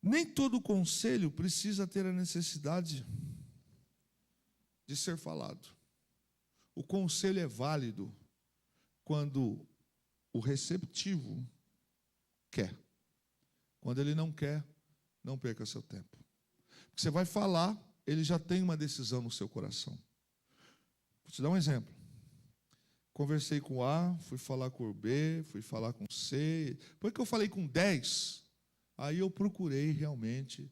Nem todo conselho precisa ter a necessidade de ser falado. O conselho é válido quando o receptivo quer. Quando ele não quer, não perca seu tempo. Porque você vai falar, ele já tem uma decisão no seu coração. Vou te dar um exemplo. Conversei com A, fui falar com o B, fui falar com C. Depois que eu falei com 10, aí eu procurei realmente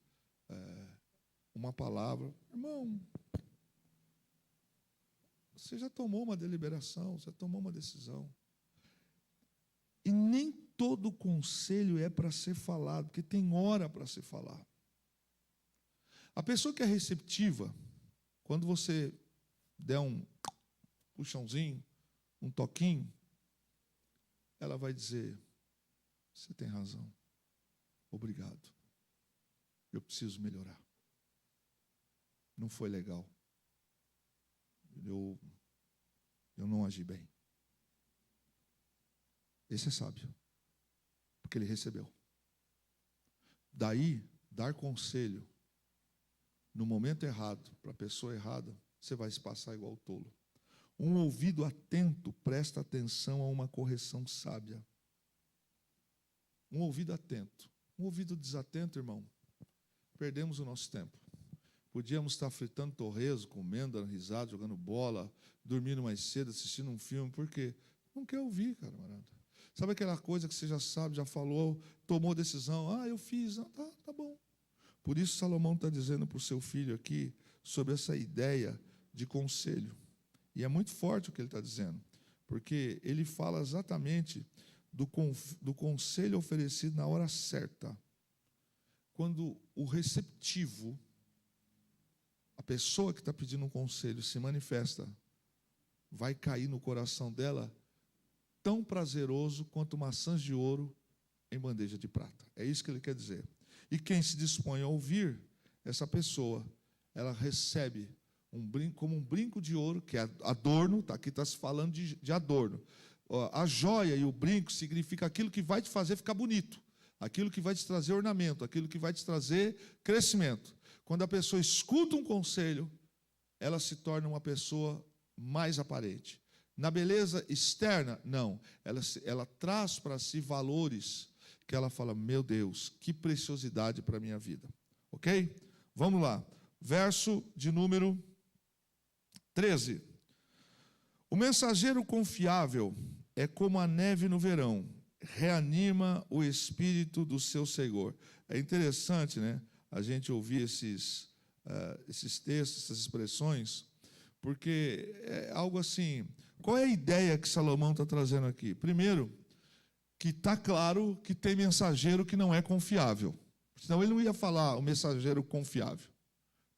uma palavra. Irmão, você já tomou uma deliberação, você tomou uma decisão. E nem todo conselho é para ser falado, porque tem hora para ser falado. A pessoa que é receptiva, quando você der um puxãozinho, um toquinho, ela vai dizer, você tem razão, obrigado, eu preciso melhorar. Não foi legal. Eu não agi bem. Esse é sábio, porque ele recebeu. Daí, dar conselho no momento errado, para a pessoa errada, você vai se passar igual o tolo. Um ouvido atento presta atenção a uma correção sábia. Um ouvido atento. Um ouvido desatento, irmão, perdemos o nosso tempo. Podíamos estar fritando torresmo, comendo, dando risada, jogando bola, dormindo mais cedo, assistindo um filme. Por quê? Não quer ouvir, camarada. Sabe aquela coisa que você já sabe, já falou, tomou decisão? Ah, eu fiz. Ah, tá bom. Por isso Salomão está dizendo para o seu filho aqui sobre essa ideia de conselho. E é muito forte o que ele está dizendo, porque ele fala exatamente do conselho oferecido na hora certa. Quando o receptivo, a pessoa que está pedindo um conselho, se manifesta, vai cair no coração dela tão prazeroso quanto maçãs de ouro em bandeja de prata. É isso que ele quer dizer. E quem se dispõe a ouvir, essa pessoa, ela recebe um brinco, como um brinco de ouro, que é adorno, aqui está se falando de adorno. A joia e o brinco significa aquilo que vai te fazer ficar bonito, aquilo que vai te trazer ornamento, aquilo que vai te trazer crescimento. Quando a pessoa escuta um conselho, ela se torna uma pessoa mais aparente. Na beleza externa, não. Ela traz para si valores que ela fala, meu Deus, que preciosidade para a minha vida. Ok? Vamos lá. Verso de número 13. O mensageiro confiável é como a neve no verão, reanima o espírito do seu Senhor. É interessante, né, a gente ouvir esses textos, essas expressões, porque é algo assim. Qual é a ideia que Salomão está trazendo aqui? Primeiro, que está claro que tem mensageiro que não é confiável. Senão ele não ia falar o mensageiro confiável.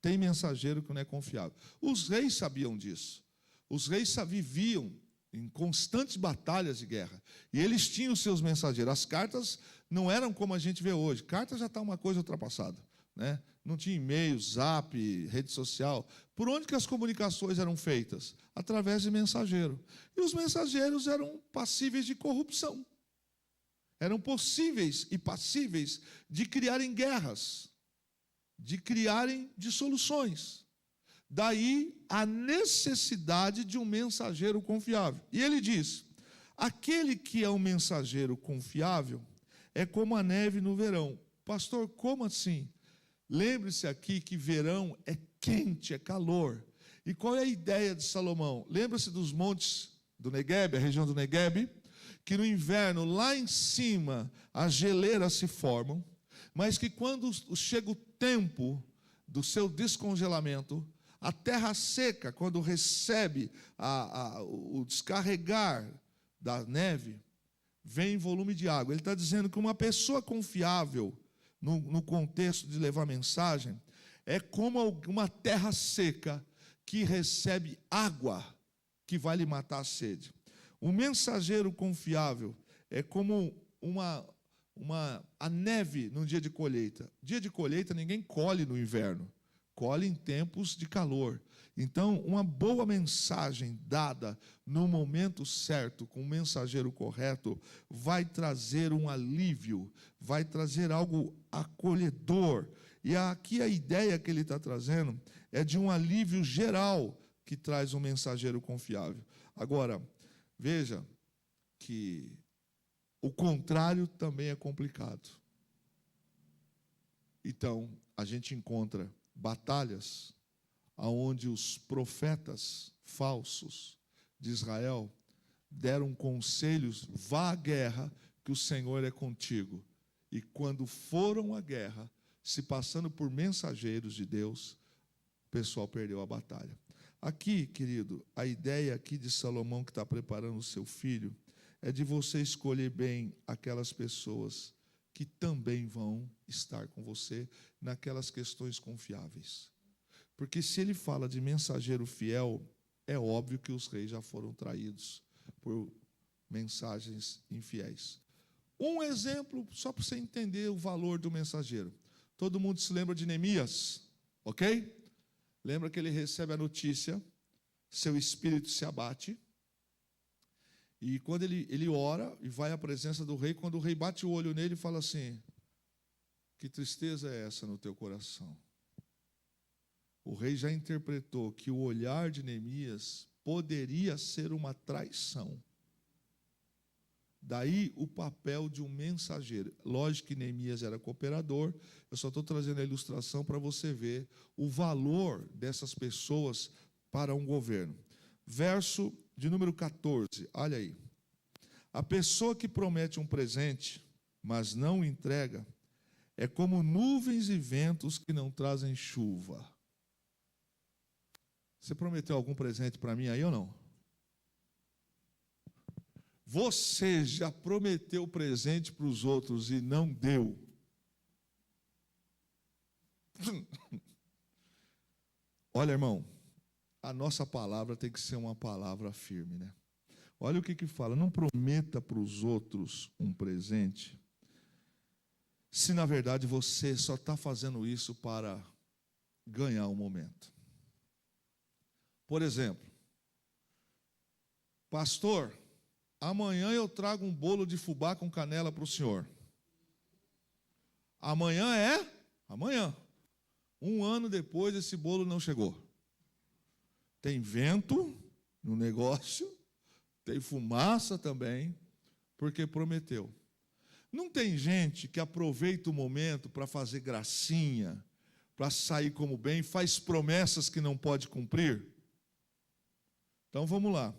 Tem mensageiro que não é confiável. Os reis sabiam disso. Os reis viviam em constantes batalhas de guerra. E eles tinham seus mensageiros. As cartas não eram como a gente vê hoje. Carta já está uma coisa ultrapassada, né? Não tinha e-mail, zap, rede social. Por onde que as comunicações eram feitas? Através de mensageiro. E os mensageiros eram passíveis de corrupção. Eram possíveis e passíveis de criarem guerras, de criarem dissoluções. Daí a necessidade de um mensageiro confiável. E ele diz, aquele que é um mensageiro confiável é como a neve no verão. Pastor, como assim? Lembre-se aqui que verão é quente, é calor. E qual é a ideia de Salomão? Lembra-se dos montes do Negueb, a região do Negueb, que no inverno, lá em cima, as geleiras se formam, mas que quando chega o tempo do seu descongelamento, a terra seca, quando recebe o descarregar da neve, vem em volume de água. Ele está dizendo que uma pessoa confiável, no contexto de levar mensagem, é como uma terra seca que recebe água que vai lhe matar a sede. Um mensageiro confiável é como a neve num dia de colheita. Dia de colheita ninguém colhe no inverno, colhe em tempos de calor. Então, uma boa mensagem dada no momento certo, com o mensageiro correto, vai trazer um alívio, vai trazer algo acolhedor. E aqui a ideia que ele está trazendo é de um alívio geral que traz um mensageiro confiável. Agora, veja que o contrário também é complicado. Então, a gente encontra batalhas onde os profetas falsos de Israel deram conselhos: vá à guerra, que o Senhor é contigo. E quando foram à guerra, se passando por mensageiros de Deus, o pessoal perdeu a batalha. Aqui, querido, a ideia aqui de Salomão, que está preparando o seu filho, é de você escolher bem aquelas pessoas que também vão estar com você naquelas questões confiáveis. Porque se ele fala de mensageiro fiel, é óbvio que os reis já foram traídos por mensagens infiéis. Um exemplo, só para você entender o valor do mensageiro. Todo mundo se lembra de Neemias, ok? Lembra que ele recebe a notícia, seu espírito se abate, e quando ele ora e vai à presença do rei, quando o rei bate o olho nele e fala assim: que tristeza é essa no teu coração? O rei já interpretou que o olhar de Neemias poderia ser uma traição. Daí o papel de um mensageiro. Lógico que Neemias era cooperador, eu só estou trazendo a ilustração para você ver o valor dessas pessoas para um governo. Verso de número 14, olha aí. A pessoa que promete um presente, mas não o entrega, é como nuvens e ventos que não trazem chuva. Você prometeu algum presente para mim aí ou não? Você já prometeu presente para os outros e não deu? Olha, irmão, a nossa palavra tem que ser uma palavra firme, né? Olha o que fala: não prometa para os outros um presente, se na verdade você só está fazendo isso para ganhar um momento. Por exemplo, pastor, amanhã eu trago um bolo de fubá com canela para o senhor. Amanhã é? Amanhã. Um ano depois esse bolo não chegou. Tem vento no negócio, tem fumaça também, porque prometeu. Não tem gente que aproveita o momento para fazer gracinha, para sair como bem, faz promessas que não pode cumprir? Então vamos lá.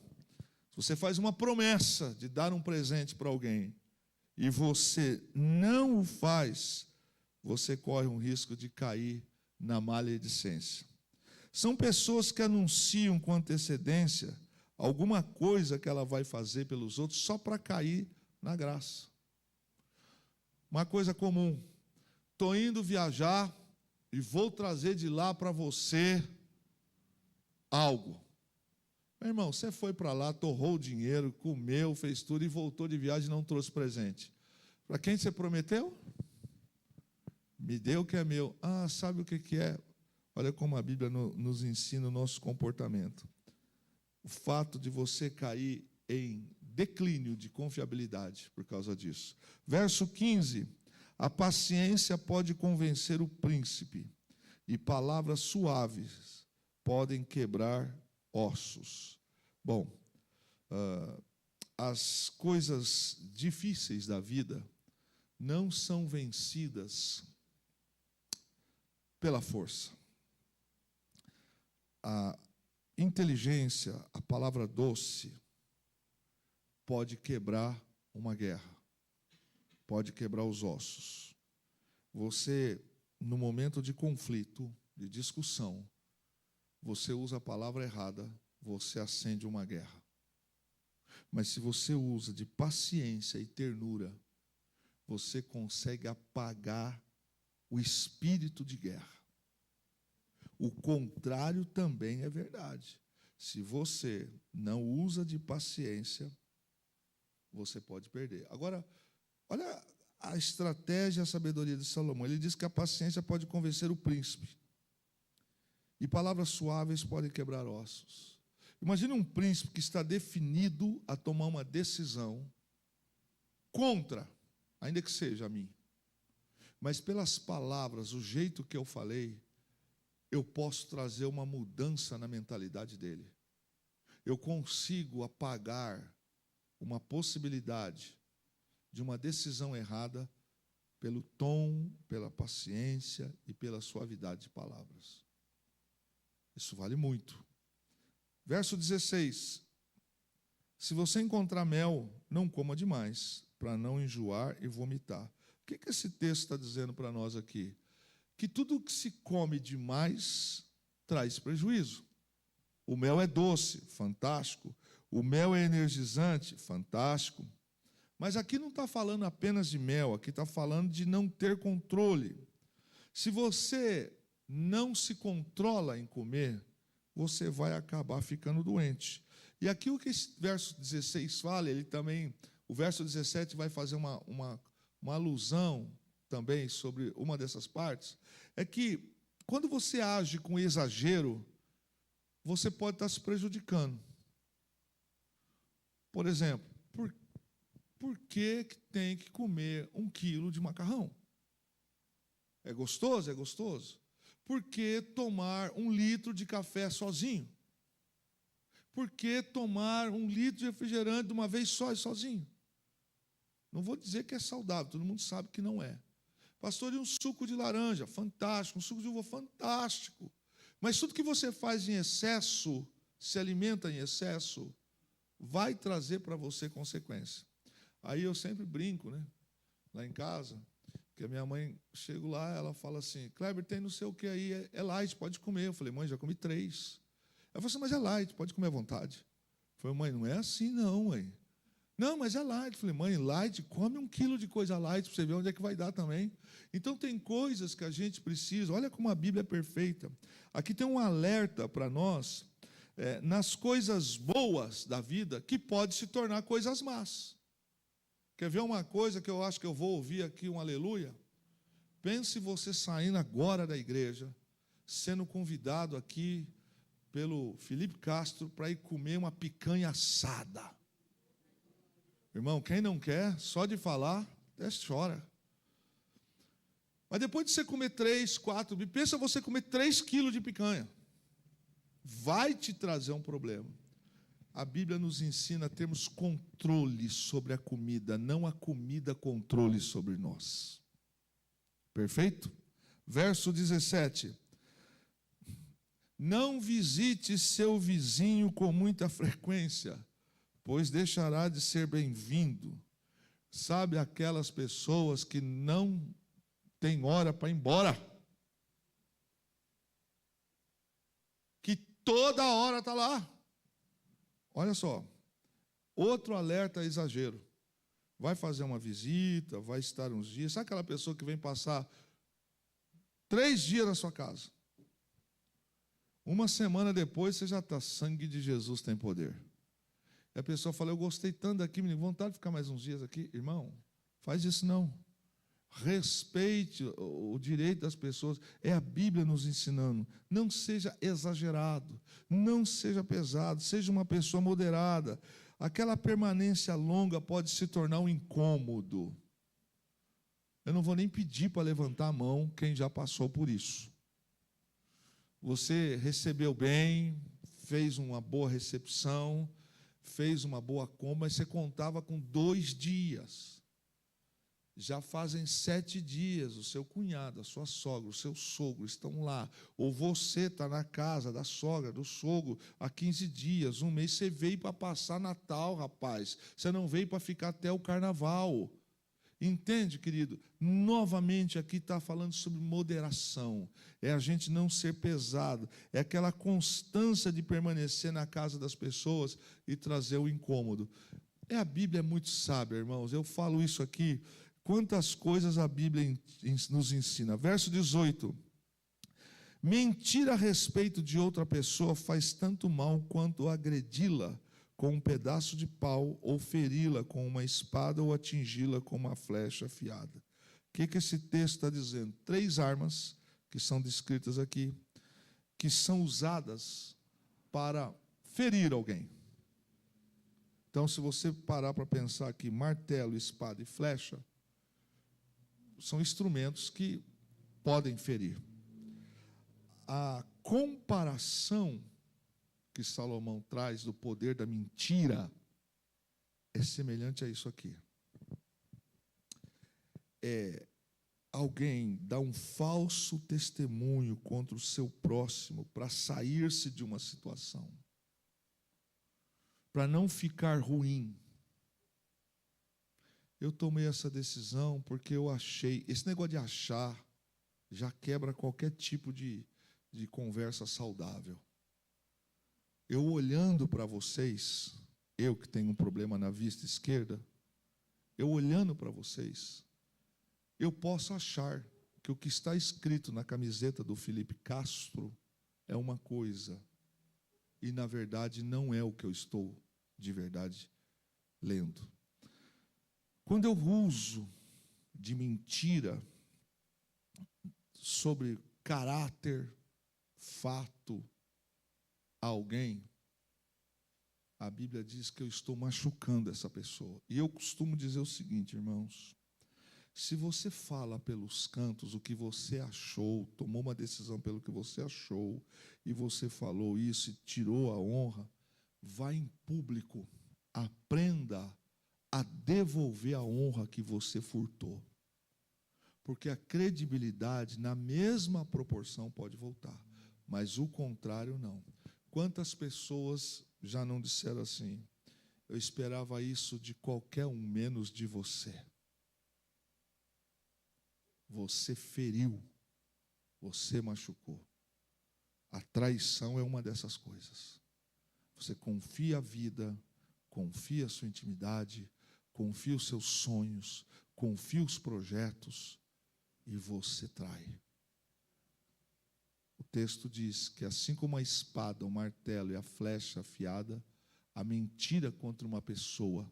Se você faz uma promessa de dar um presente para alguém e você não o faz, você corre um risco de cair na maledicência. São pessoas que anunciam com antecedência alguma coisa que ela vai fazer pelos outros só para cair na graça. Uma coisa comum: estou indo viajar e vou trazer de lá para você algo. Meu irmão, você foi para lá, torrou o dinheiro, comeu, fez tudo e voltou de viagem e não trouxe presente. Para quem você prometeu? Me deu o que é meu. Ah, sabe o que é? Olha como a Bíblia nos ensina o nosso comportamento. O fato de você cair em declínio de confiabilidade por causa disso. Verso 15. A paciência pode convencer o príncipe, e palavras suaves podem quebrar ossos. Bom, as coisas difíceis da vida não são vencidas pela força. A inteligência, a palavra doce, pode quebrar uma guerra, pode quebrar os ossos. Você, no momento de conflito, de discussão, você usa a palavra errada, você acende uma guerra. Mas se você usa de paciência e ternura, você consegue apagar o espírito de guerra. O contrário também é verdade. Se você não usa de paciência, você pode perder. Agora, olha a estratégia e a sabedoria de Salomão. Ele diz que a paciência pode convencer o príncipe. E palavras suaves podem quebrar ossos. Imagine um príncipe que está definido a tomar uma decisão contra, ainda que seja a mim. Mas pelas palavras, o jeito que eu falei, eu posso trazer uma mudança na mentalidade dele. Eu consigo apagar uma possibilidade de uma decisão errada pelo tom, pela paciência e pela suavidade de palavras. Isso vale muito. Verso 16. Se você encontrar mel, não coma demais, para não enjoar e vomitar. O que esse texto está dizendo para nós aqui? Que tudo que se come demais traz prejuízo. O mel é doce, fantástico. O mel é energizante, fantástico. Mas aqui não está falando apenas de mel, aqui está falando de não ter controle. Se você não se controla em comer, você vai acabar ficando doente. E aqui o que esse verso 16 fala, ele também, o verso 17 vai fazer uma alusão também sobre uma dessas partes, é que quando você age com exagero, você pode estar se prejudicando. Por exemplo, por que tem que comer 1 quilo de macarrão? É gostoso? É gostoso. Por que tomar 1 litro de café sozinho? Por que tomar 1 litro de refrigerante de uma vez só e sozinho? Não vou dizer que é saudável, todo mundo sabe que não é. Pastor, e um suco de laranja? Fantástico. Um suco de uva? Fantástico. Mas tudo que você faz em excesso, se alimenta em excesso, vai trazer para você consequência. Aí eu sempre brinco, né? Lá em casa, que a minha mãe, chego lá, ela fala assim, Kleber, tem não sei o que aí, é light, pode comer. Eu falei, mãe, já comi 3. Ela falou assim, mas é light, pode comer à vontade. Eu falei, mãe, não é assim não, mãe. Não, mas é light. Eu falei, mãe, light, come 1 quilo de coisa light para você ver onde é que vai dar também. Então tem coisas que a gente precisa, olha como a Bíblia é perfeita. Aqui tem um alerta para nós, nas coisas boas da vida, que pode se tornar coisas más. Quer ver uma coisa que eu acho que eu vou ouvir aqui, um aleluia? Pense você saindo agora da igreja, sendo convidado aqui pelo Felipe Castro para ir comer uma picanha assada. Irmão, quem não quer, só de falar, até chora. Mas depois de você comer 3, 4, pensa você comer 3 quilos de picanha. Vai te trazer um problema. A Bíblia nos ensina a termos controle sobre a comida, não a comida controle sobre nós. Perfeito? Verso 17. Não visite seu vizinho com muita frequência, pois deixará de ser bem-vindo. Sabe aquelas pessoas que não têm hora para ir embora? Que toda hora está lá. Olha só, outro alerta a exagero. Vai fazer uma visita, vai estar uns dias. Sabe aquela pessoa que vem passar 3 dias na sua casa? Uma semana depois, você já está, sangue de Jesus tem poder. E a pessoa fala, eu gostei tanto daqui, me deu vontade de ficar mais uns dias aqui. Irmão, faz isso não. Respeite o direito das pessoas. É a Bíblia nos ensinando. Não seja exagerado, não seja pesado, seja uma pessoa moderada. Aquela permanência longa pode se tornar um incômodo. Eu não vou nem pedir para levantar a mão quem já passou por isso. Você recebeu bem, fez uma boa recepção, fez uma boa compra, mas você contava com 2 dias. já fazem 7 dias, o seu cunhado, a sua sogra, o seu sogro estão lá, ou você está na casa da sogra, do sogro, há 15 dias, um mês, você veio para passar Natal, rapaz, você não veio para ficar até o carnaval. Entende, querido? Novamente aqui está falando sobre moderação, é a gente não ser pesado, é aquela constância de permanecer na casa das pessoas e trazer o incômodo. A Bíblia é muito sábia, irmãos, eu falo isso aqui, quantas coisas a Bíblia nos ensina. Verso 18: mentir a respeito de outra pessoa faz tanto mal quanto agredi-la com um pedaço de pau, ou feri-la com uma espada, ou atingi-la com uma flecha afiada. O que esse texto está dizendo? 3 armas que são descritas aqui, que são usadas para ferir alguém. Então, se você parar para pensar aqui, martelo, espada e flecha, são instrumentos que podem ferir. A comparação que Salomão traz do poder da mentira é semelhante a isso aqui. Alguém dá um falso testemunho contra o seu próximo para sair-se de uma situação, para não ficar ruim. Eu tomei essa decisão porque eu achei, esse negócio de achar já quebra qualquer tipo de conversa saudável. Eu olhando para vocês, eu que tenho um problema na vista esquerda, eu olhando para vocês, eu posso achar que o que está escrito na camiseta do Felipe Castro é uma coisa, e na verdade não é o que eu estou de verdade lendo. Quando eu uso de mentira sobre caráter, fato, a alguém, a Bíblia diz que eu estou machucando essa pessoa. E eu costumo dizer o seguinte, irmãos: se você fala pelos cantos o que você achou, tomou uma decisão pelo que você achou, e você falou isso e tirou a honra, vá em público, aprenda a devolver a honra que você furtou. Porque a credibilidade, na mesma proporção, pode voltar, mas o contrário não. Quantas pessoas já não disseram assim: eu esperava isso de qualquer um, menos de você. Você feriu, você machucou. A traição é uma dessas coisas. Você confia a vida, confia a sua intimidade, confia os seus sonhos, confia os projetos, e você trai. O texto diz que assim como a espada, o martelo e a flecha afiada, a mentira contra uma pessoa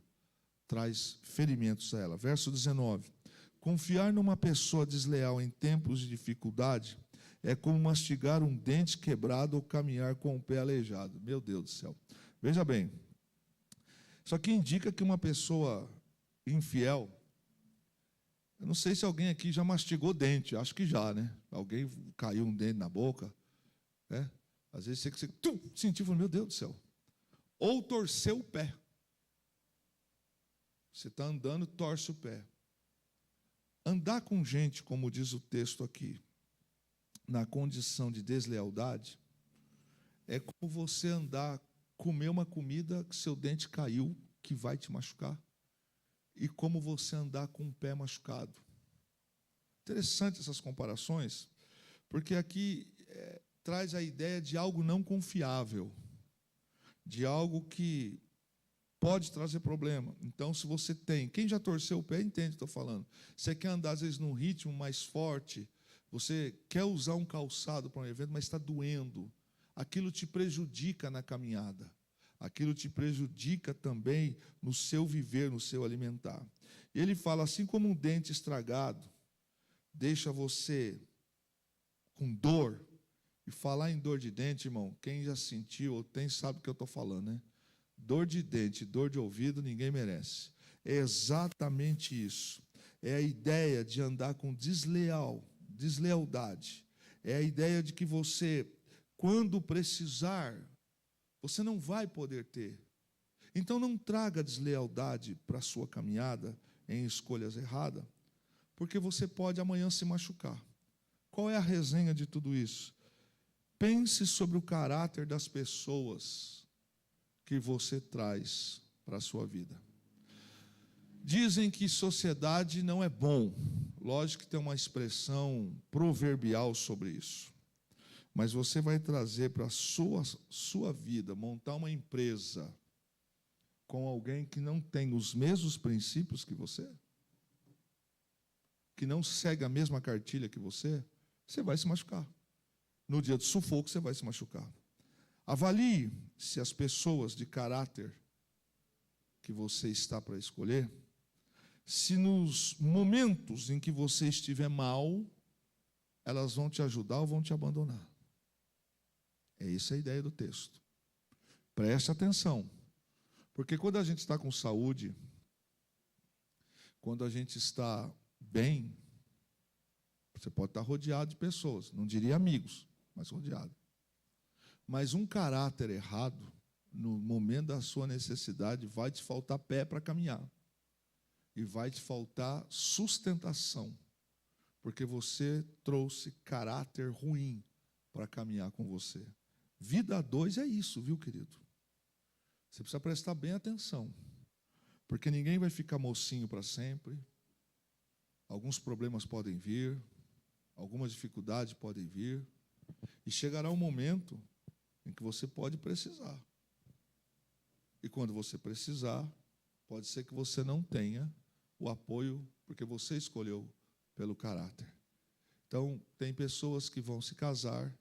traz ferimentos a ela. Verso 19: confiar numa pessoa desleal em tempos de dificuldade é como mastigar um dente quebrado ou caminhar com o pé aleijado. Meu Deus do céu. Veja bem, isso aqui indica que uma pessoa infiel, eu não sei se alguém aqui já mastigou dente, acho que já, né? Alguém caiu um dente na boca, né? Às vezes você sentiu, meu Deus do céu. Ou torceu o pé. Você está andando, torce o pé. Andar com gente, como diz o texto aqui, na condição de deslealdade, é como você andar, comer uma comida que seu dente caiu, que vai te machucar, e como você andar com o pé machucado. Interessante essas comparações, porque aqui traz a ideia de algo não confiável, de algo que pode trazer problema. Então, se você tem, quem já torceu o pé entende o que estou falando. Você quer andar, às vezes, num ritmo mais forte, você quer usar um calçado para um evento, mas está doendo. Aquilo te prejudica na caminhada. Aquilo te prejudica também no seu viver, no seu alimentar. E ele fala, assim como um dente estragado deixa você com dor. E falar em dor de dente, irmão, quem já sentiu ou tem sabe o que eu estou falando, né? Dor de dente, dor de ouvido, ninguém merece. É exatamente isso. É a ideia de andar com deslealdade. É a ideia de que você, quando precisar, você não vai poder ter. Então não traga deslealdade para a sua caminhada em escolhas erradas. porque você pode amanhã se machucar. Qual é a resenha de tudo isso? Pense sobre o caráter das pessoas que você traz para a sua vida. Dizem que sociedade não é bom. Lógico que tem uma expressão proverbial sobre isso. Mas você vai trazer para a sua vida, montar uma empresa com alguém que não tem os mesmos princípios que você, que não segue a mesma cartilha que você vai se machucar. No dia do sufoco, você vai se machucar. Avalie se as pessoas de caráter que você está para escolher, se nos momentos em que você estiver mal, elas vão te ajudar ou vão te abandonar. É essa a ideia do texto. Preste atenção, porque quando a gente está com saúde, quando a gente está bem, você pode estar rodeado de pessoas, não diria amigos, mas rodeado. Mas um caráter errado, no momento da sua necessidade, vai te faltar pé para caminhar. E vai te faltar sustentação, porque você trouxe caráter ruim para caminhar com você. Vida a dois é isso, viu, querido? Você precisa prestar bem atenção, porque ninguém vai ficar mocinho para sempre. Alguns problemas podem vir, algumas dificuldades podem vir, e chegará um momento em que você pode precisar. E quando você precisar, pode ser que você não tenha o apoio, porque você escolheu pelo caráter. Então, tem pessoas que vão se casar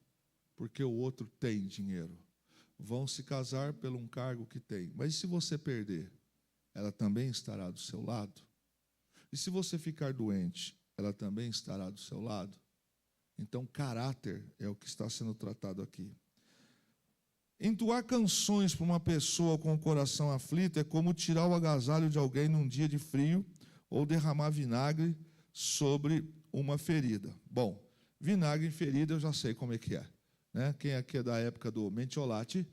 porque o outro tem dinheiro. Vão se casar pelo um cargo que tem. Mas e se você perder, ela também estará do seu lado? E se você ficar doente, ela também estará do seu lado? Então, caráter é o que está sendo tratado aqui. Entoar canções para uma pessoa com o coração aflito é como tirar o agasalho de alguém num dia de frio ou derramar vinagre sobre uma ferida. Bom, vinagre em ferida eu já sei como é que é. Né? Quem aqui é da época do mentiolate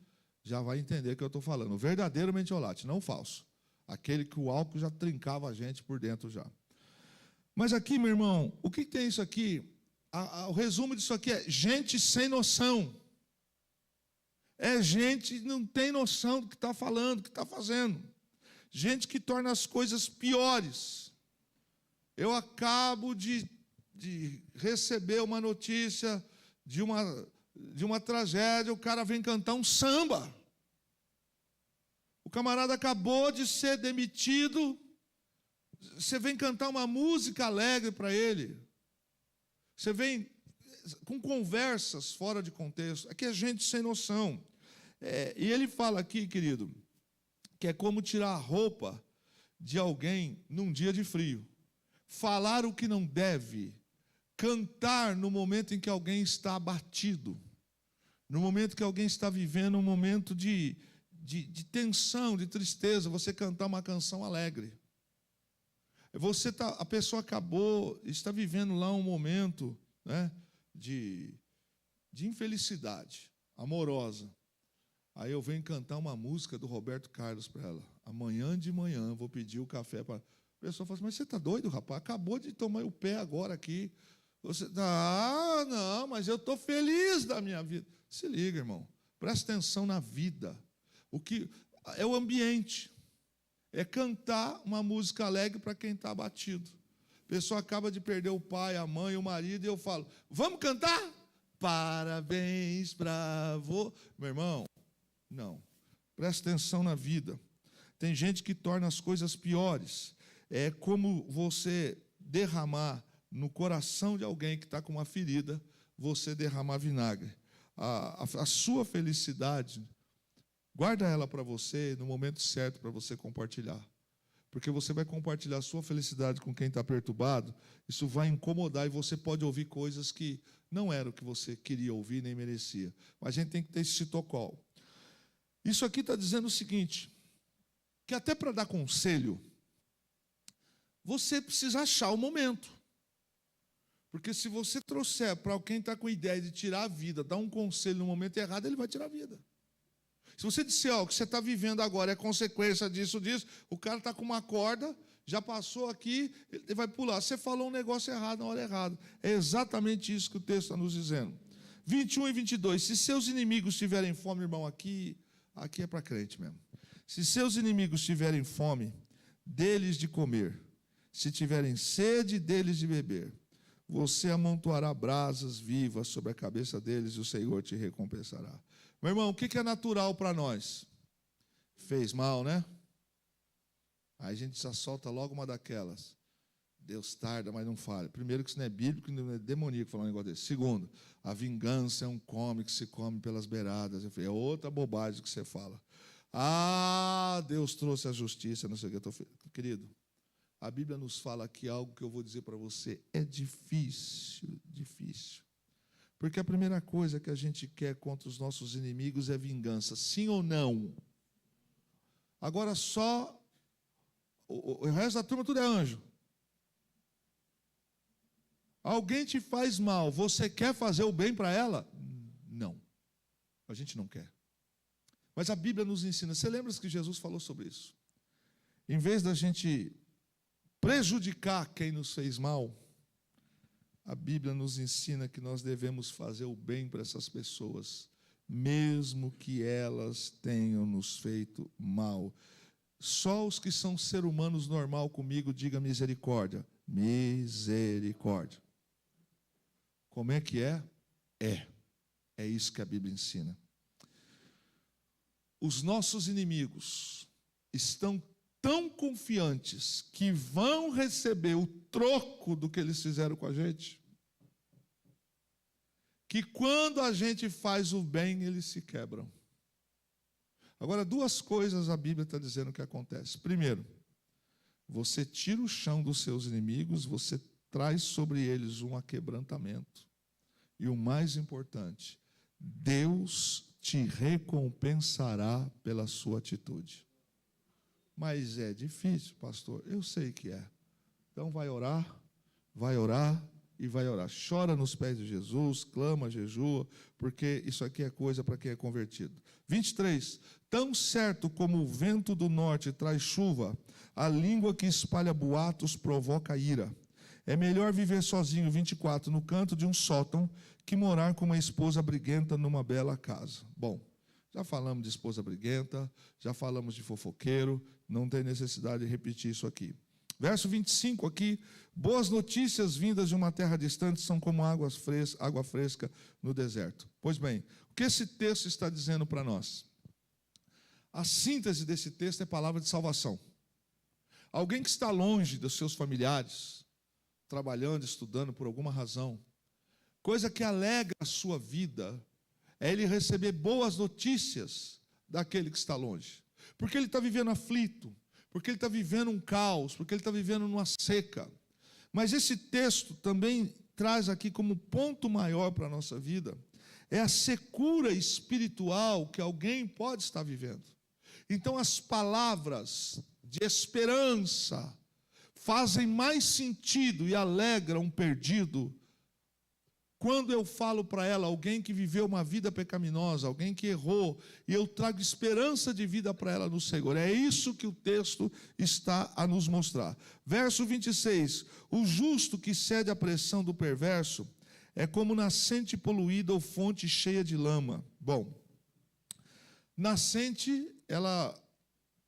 já vai entender o que eu estou falando. O verdadeiro mentiolate, não o falso. Aquele que o álcool já trincava a gente por dentro já. Mas aqui, meu irmão, o que tem isso aqui? O resumo disso aqui é gente sem noção. É gente que não tem noção do que está falando, do que está fazendo. Gente que torna as coisas piores. Eu acabo de receber uma notícia de uma tragédia, o cara vem cantar um samba. O camarada acabou de ser demitido, você vem cantar uma música alegre para ele. Você vem com conversas fora de contexto. Aqui é gente sem noção. E ele fala aqui, querido, que é como tirar a roupa de alguém num dia de frio. Falar o que não deve. Cantar no momento em que alguém está abatido. No momento que alguém está vivendo um momento de tensão, de tristeza, você cantar uma canção alegre. A pessoa está vivendo lá um momento, né, de infelicidade amorosa. Aí eu venho cantar uma música do Roberto Carlos para ela. Amanhã de manhã vou pedir o café para... A pessoa fala assim, mas você está doido, rapaz? Acabou de tomar o pé agora aqui. Não, mas eu estou feliz da minha vida. Se liga, irmão. Presta atenção na vida. O que é o ambiente. É cantar uma música alegre para quem está abatido. A pessoa acaba de perder o pai, a mãe, o marido, e eu falo, vamos cantar? Parabéns para você. Meu irmão, não. Presta atenção na vida. Tem gente que torna as coisas piores. É como você derramar no coração de alguém que está com uma ferida, você derramar vinagre. A sua felicidade, guarda ela para você no momento certo para você compartilhar. Porque você vai compartilhar a sua felicidade com quem está perturbado, isso vai incomodar e você pode ouvir coisas que não eram o que você queria ouvir nem merecia. Mas a gente tem que ter esse protocolo. Isso aqui está dizendo o seguinte, que até para dar conselho, você precisa achar o momento. Porque se você trouxer para quem está com ideia de tirar a vida, dar um conselho no momento errado, ele vai tirar a vida. Se você disser, o que você está vivendo agora é consequência disso, o cara está com uma corda, já passou aqui, ele vai pular. Você falou um negócio errado na hora errada. É exatamente isso que o texto está nos dizendo. 21 e 22. Se seus inimigos tiverem fome, irmão, aqui é para crente mesmo. Se seus inimigos tiverem fome, dê-lhes de comer. Se tiverem sede, dê-lhes de beber. Você amontoará brasas vivas sobre a cabeça deles e o Senhor te recompensará. Meu irmão, o que é natural para nós? Fez mal, né? Aí a gente já solta logo uma daquelas. Deus tarda, mas não falha. Primeiro, que isso não é bíblico, não é demoníaco falar um negócio desse. Segundo, a vingança é um come que se come pelas beiradas. É outra bobagem que você fala. Ah, Deus trouxe a justiça, não sei o que. Querido, a Bíblia nos fala aqui algo que eu vou dizer para você. É difícil, difícil. Porque a primeira coisa que a gente quer contra os nossos inimigos é vingança. Sim ou não? Agora só... O resto da turma tudo é anjo. Alguém te faz mal, você quer fazer o bem para ela? Não. A gente não quer. Mas a Bíblia nos ensina. Você lembra que Jesus falou sobre isso? Em vez da gente prejudicar quem nos fez mal, a Bíblia nos ensina que nós devemos fazer o bem para essas pessoas, mesmo que elas tenham nos feito mal. Só os que são ser humanos normal comigo, diga misericórdia. Misericórdia. Como é que é? É isso que a Bíblia ensina. Os nossos inimigos estão tão confiantes que vão receber o troco do que eles fizeram com a gente, que quando a gente faz o bem, eles se quebram. Agora, duas coisas a Bíblia está dizendo que acontece. Primeiro, você tira o chão dos seus inimigos, você traz sobre eles um aquebrantamento. E o mais importante, Deus te recompensará pela sua atitude. Mas é difícil, pastor, eu sei que é. Então vai orar e vai orar. Chora nos pés de Jesus, clama, jejua, porque isso aqui é coisa para quem é convertido. 23. Tão certo como o vento do norte traz chuva, a língua que espalha boatos provoca ira. É melhor viver sozinho, 24, no canto de um sótão, que morar com uma esposa briguenta numa bela casa. Bom, já falamos de esposa briguenta, já falamos de fofoqueiro, não tem necessidade de repetir isso aqui. Verso 25 aqui, boas notícias vindas de uma terra distante são como água fresca no deserto. Pois bem, o que esse texto está dizendo para nós? A síntese desse texto é palavra de salvação. Alguém que está longe dos seus familiares, trabalhando, estudando por alguma razão, coisa que alegra a sua vida, é ele receber boas notícias daquele que está longe. Porque ele está vivendo aflito, porque ele está vivendo um caos, porque ele está vivendo numa seca. Mas esse texto também traz aqui como ponto maior para a nossa vida, é a secura espiritual que alguém pode estar vivendo. Então as palavras de esperança fazem mais sentido e alegram um perdido quando eu falo para ela, alguém que viveu uma vida pecaminosa, alguém que errou, e eu trago esperança de vida para ela no Senhor. É isso que o texto está a nos mostrar. Verso 26, o justo que cede à pressão do perverso é como nascente poluída ou fonte cheia de lama. Bom, nascente, ela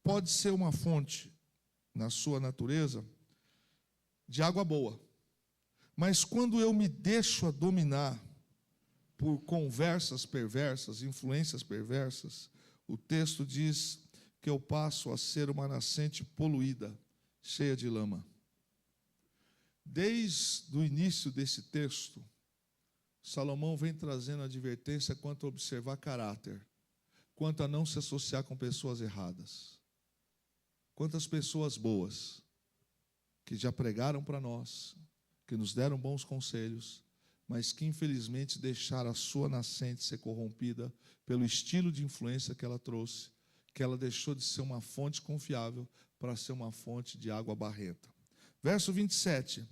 pode ser uma fonte, na sua natureza, de água boa. Mas quando eu me deixo dominar por conversas perversas, influências perversas, o texto diz que eu passo a ser uma nascente poluída, cheia de lama. Desde o início desse texto, Salomão vem trazendo advertência quanto a observar caráter, quanto a não se associar com pessoas erradas. Quantas pessoas boas que já pregaram para nós, que nos deram bons conselhos, mas que infelizmente deixaram a sua nascente ser corrompida pelo estilo de influência que ela trouxe, que ela deixou de ser uma fonte confiável para ser uma fonte de água barrenta. Verso 27,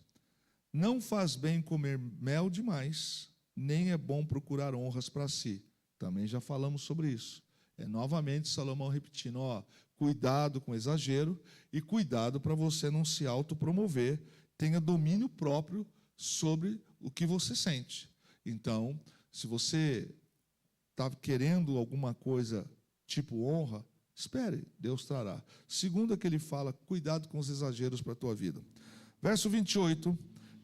não faz bem comer mel demais, nem é bom procurar honras para si. Também já falamos sobre isso. É novamente Salomão repetindo, cuidado com exagero e cuidado para você não se autopromover, tenha domínio próprio sobre o que você sente. Então, se você está querendo alguma coisa tipo honra, espere, Deus trará. Segundo que ele fala, cuidado com os exageros para a tua vida. Verso 28,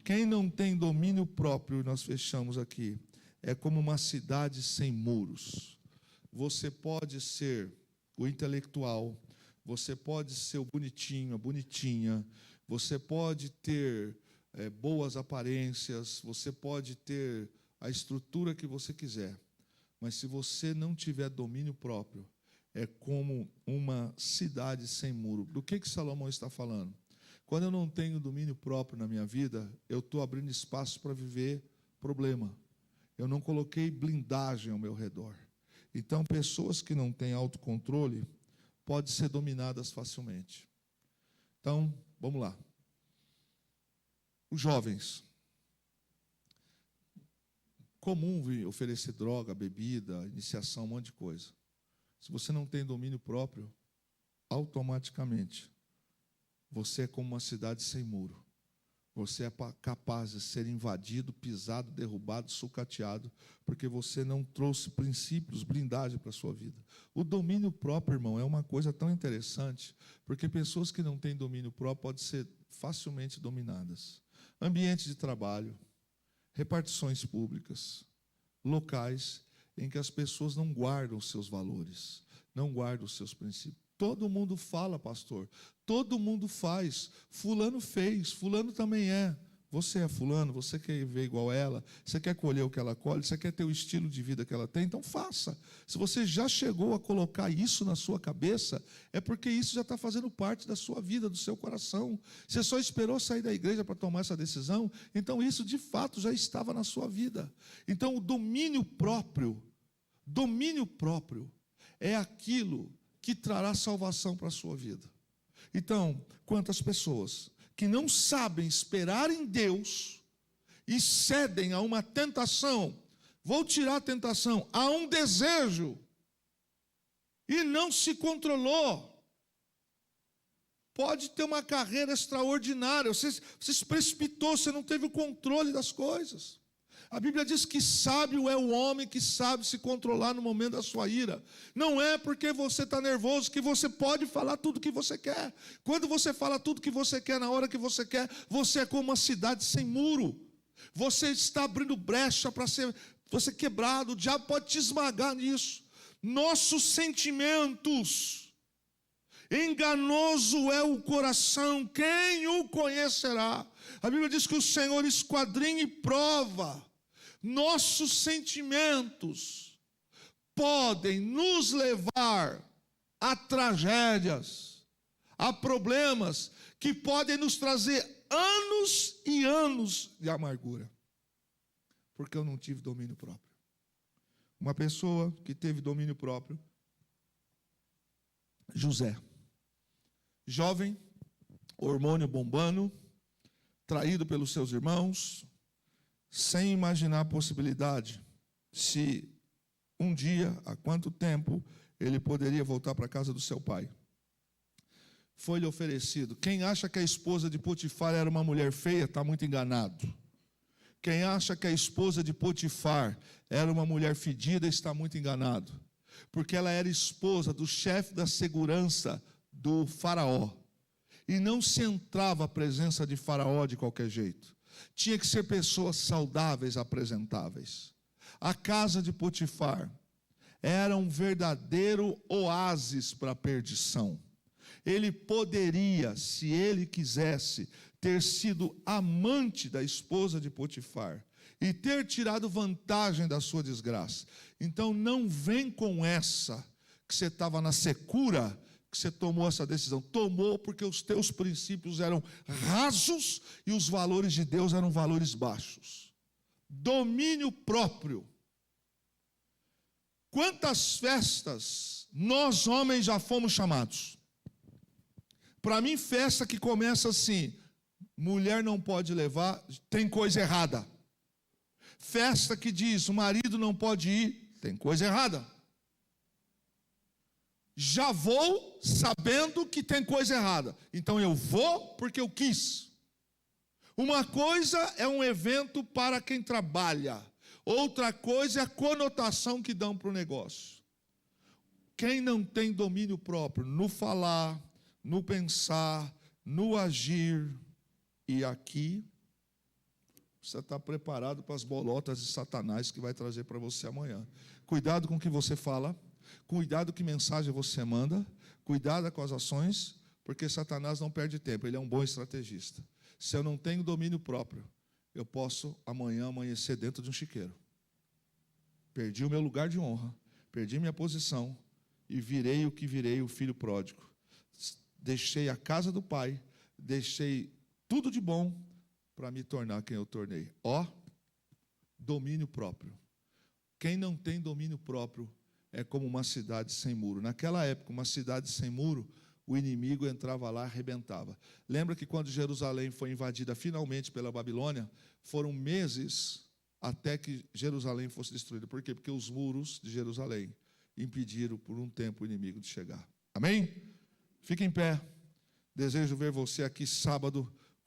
quem não tem domínio próprio, nós fechamos aqui, é como uma cidade sem muros. Você pode ser o intelectual, você pode ser o bonitinho, a bonitinha, você pode ter boas aparências, você pode ter a estrutura que você quiser, mas se você não tiver domínio próprio, é como uma cidade sem muro. Do que Salomão está falando? Quando eu não tenho domínio próprio na minha vida, eu estou abrindo espaço para viver problema. Eu não coloquei blindagem ao meu redor. Então, pessoas que não têm autocontrole podem ser dominadas facilmente. Então, vamos lá. Os jovens. Comum oferecer droga, bebida, iniciação, um monte de coisa. Se você não tem domínio próprio, automaticamente, você é como uma cidade sem muro. Você é capaz de ser invadido, pisado, derrubado, sucateado, porque você não trouxe princípios, blindagem para a sua vida. O domínio próprio, irmão, é uma coisa tão interessante, porque pessoas que não têm domínio próprio podem ser facilmente dominadas. Ambiente de trabalho, repartições públicas, locais em que as pessoas não guardam os seus valores, não guardam os seus princípios. Todo mundo fala, pastor, todo mundo faz, fulano fez, fulano também é. Você é fulano, você quer ver igual ela, você quer colher o que ela colhe, você quer ter o estilo de vida que ela tem, então faça. Se você já chegou a colocar isso na sua cabeça, é porque isso já está fazendo parte da sua vida, do seu coração. Você só esperou sair da igreja para tomar essa decisão, então isso de fato já estava na sua vida. Então o domínio próprio é aquilo que trará salvação para a sua vida. Então, quantas pessoas que não sabem esperar em Deus e cedem a uma tentação, vou tirar a tentação, a um desejo, e não se controlou. Pode ter uma carreira extraordinária, você se precipitou, você não teve o controle das coisas. A Bíblia diz que sábio é o homem que sabe se controlar no momento da sua ira. Não é porque você está nervoso que você pode falar tudo o que você quer. Quando você fala tudo o que você quer, na hora que você quer, você é como uma cidade sem muro. Você está abrindo brecha para ser quebrado, o diabo pode te esmagar nisso. Nossos sentimentos, enganoso é o coração, quem o conhecerá? A Bíblia diz que o Senhor esquadrinha e prova. Nossos sentimentos podem nos levar a tragédias, a problemas que podem nos trazer anos e anos de amargura, porque eu não tive domínio próprio. Uma pessoa que teve domínio próprio, José, jovem, hormônio bombando, traído pelos seus irmãos, sem imaginar a possibilidade, se um dia, há quanto tempo, ele poderia voltar para a casa do seu pai. Foi-lhe oferecido. Quem acha que a esposa de Potifar era uma mulher feia, está muito enganado. Quem acha que a esposa de Potifar era uma mulher fedida, está muito enganado. Porque ela era esposa do chefe da segurança do faraó. E não se entrava à presença de faraó de qualquer jeito. Tinha que ser pessoas saudáveis, apresentáveis. A casa de Potifar era um verdadeiro oásis para a perdição. Ele poderia, se ele quisesse, ter sido amante da esposa de Potifar e ter tirado vantagem da sua desgraça. Então não vem com essa, que você estava na secura, que você tomou essa decisão. Tomou porque os teus princípios eram rasos e os valores de Deus eram valores baixos. Domínio próprio. Quantas festas nós homens já fomos chamados? Para mim, festa que começa assim, mulher não pode levar, tem coisa errada. Festa que diz, o marido não pode ir, tem coisa errada. já vou sabendo que tem coisa errada. Então eu vou porque eu quis. Uma coisa é um evento para quem trabalha. Outra coisa é a conotação que dão para o negócio. Quem não tem domínio próprio no falar, no pensar, no agir, e aqui, você está preparado para as bolotas de Satanás que vai trazer para você amanhã. Cuidado com o que você fala, cuidado com que mensagem você manda, cuidado com as ações, porque Satanás não perde tempo, ele é um bom estrategista. Se eu não tenho domínio próprio, eu posso amanhã amanhecer dentro de um chiqueiro. Perdi o meu lugar de honra, perdi minha posição e virei o que virei, o filho pródigo. Deixei a casa do pai, deixei tudo de bom para me tornar quem eu tornei. Domínio próprio. Quem não tem domínio próprio é como uma cidade sem muro. Naquela época, uma cidade sem muro, o inimigo entrava lá e arrebentava. Lembra que quando Jerusalém foi invadida finalmente pela Babilônia, foram meses até que Jerusalém fosse destruída. Por quê? Porque os muros de Jerusalém impediram por um tempo o inimigo de chegar. Amém? Fique em pé. Desejo ver você aqui sábado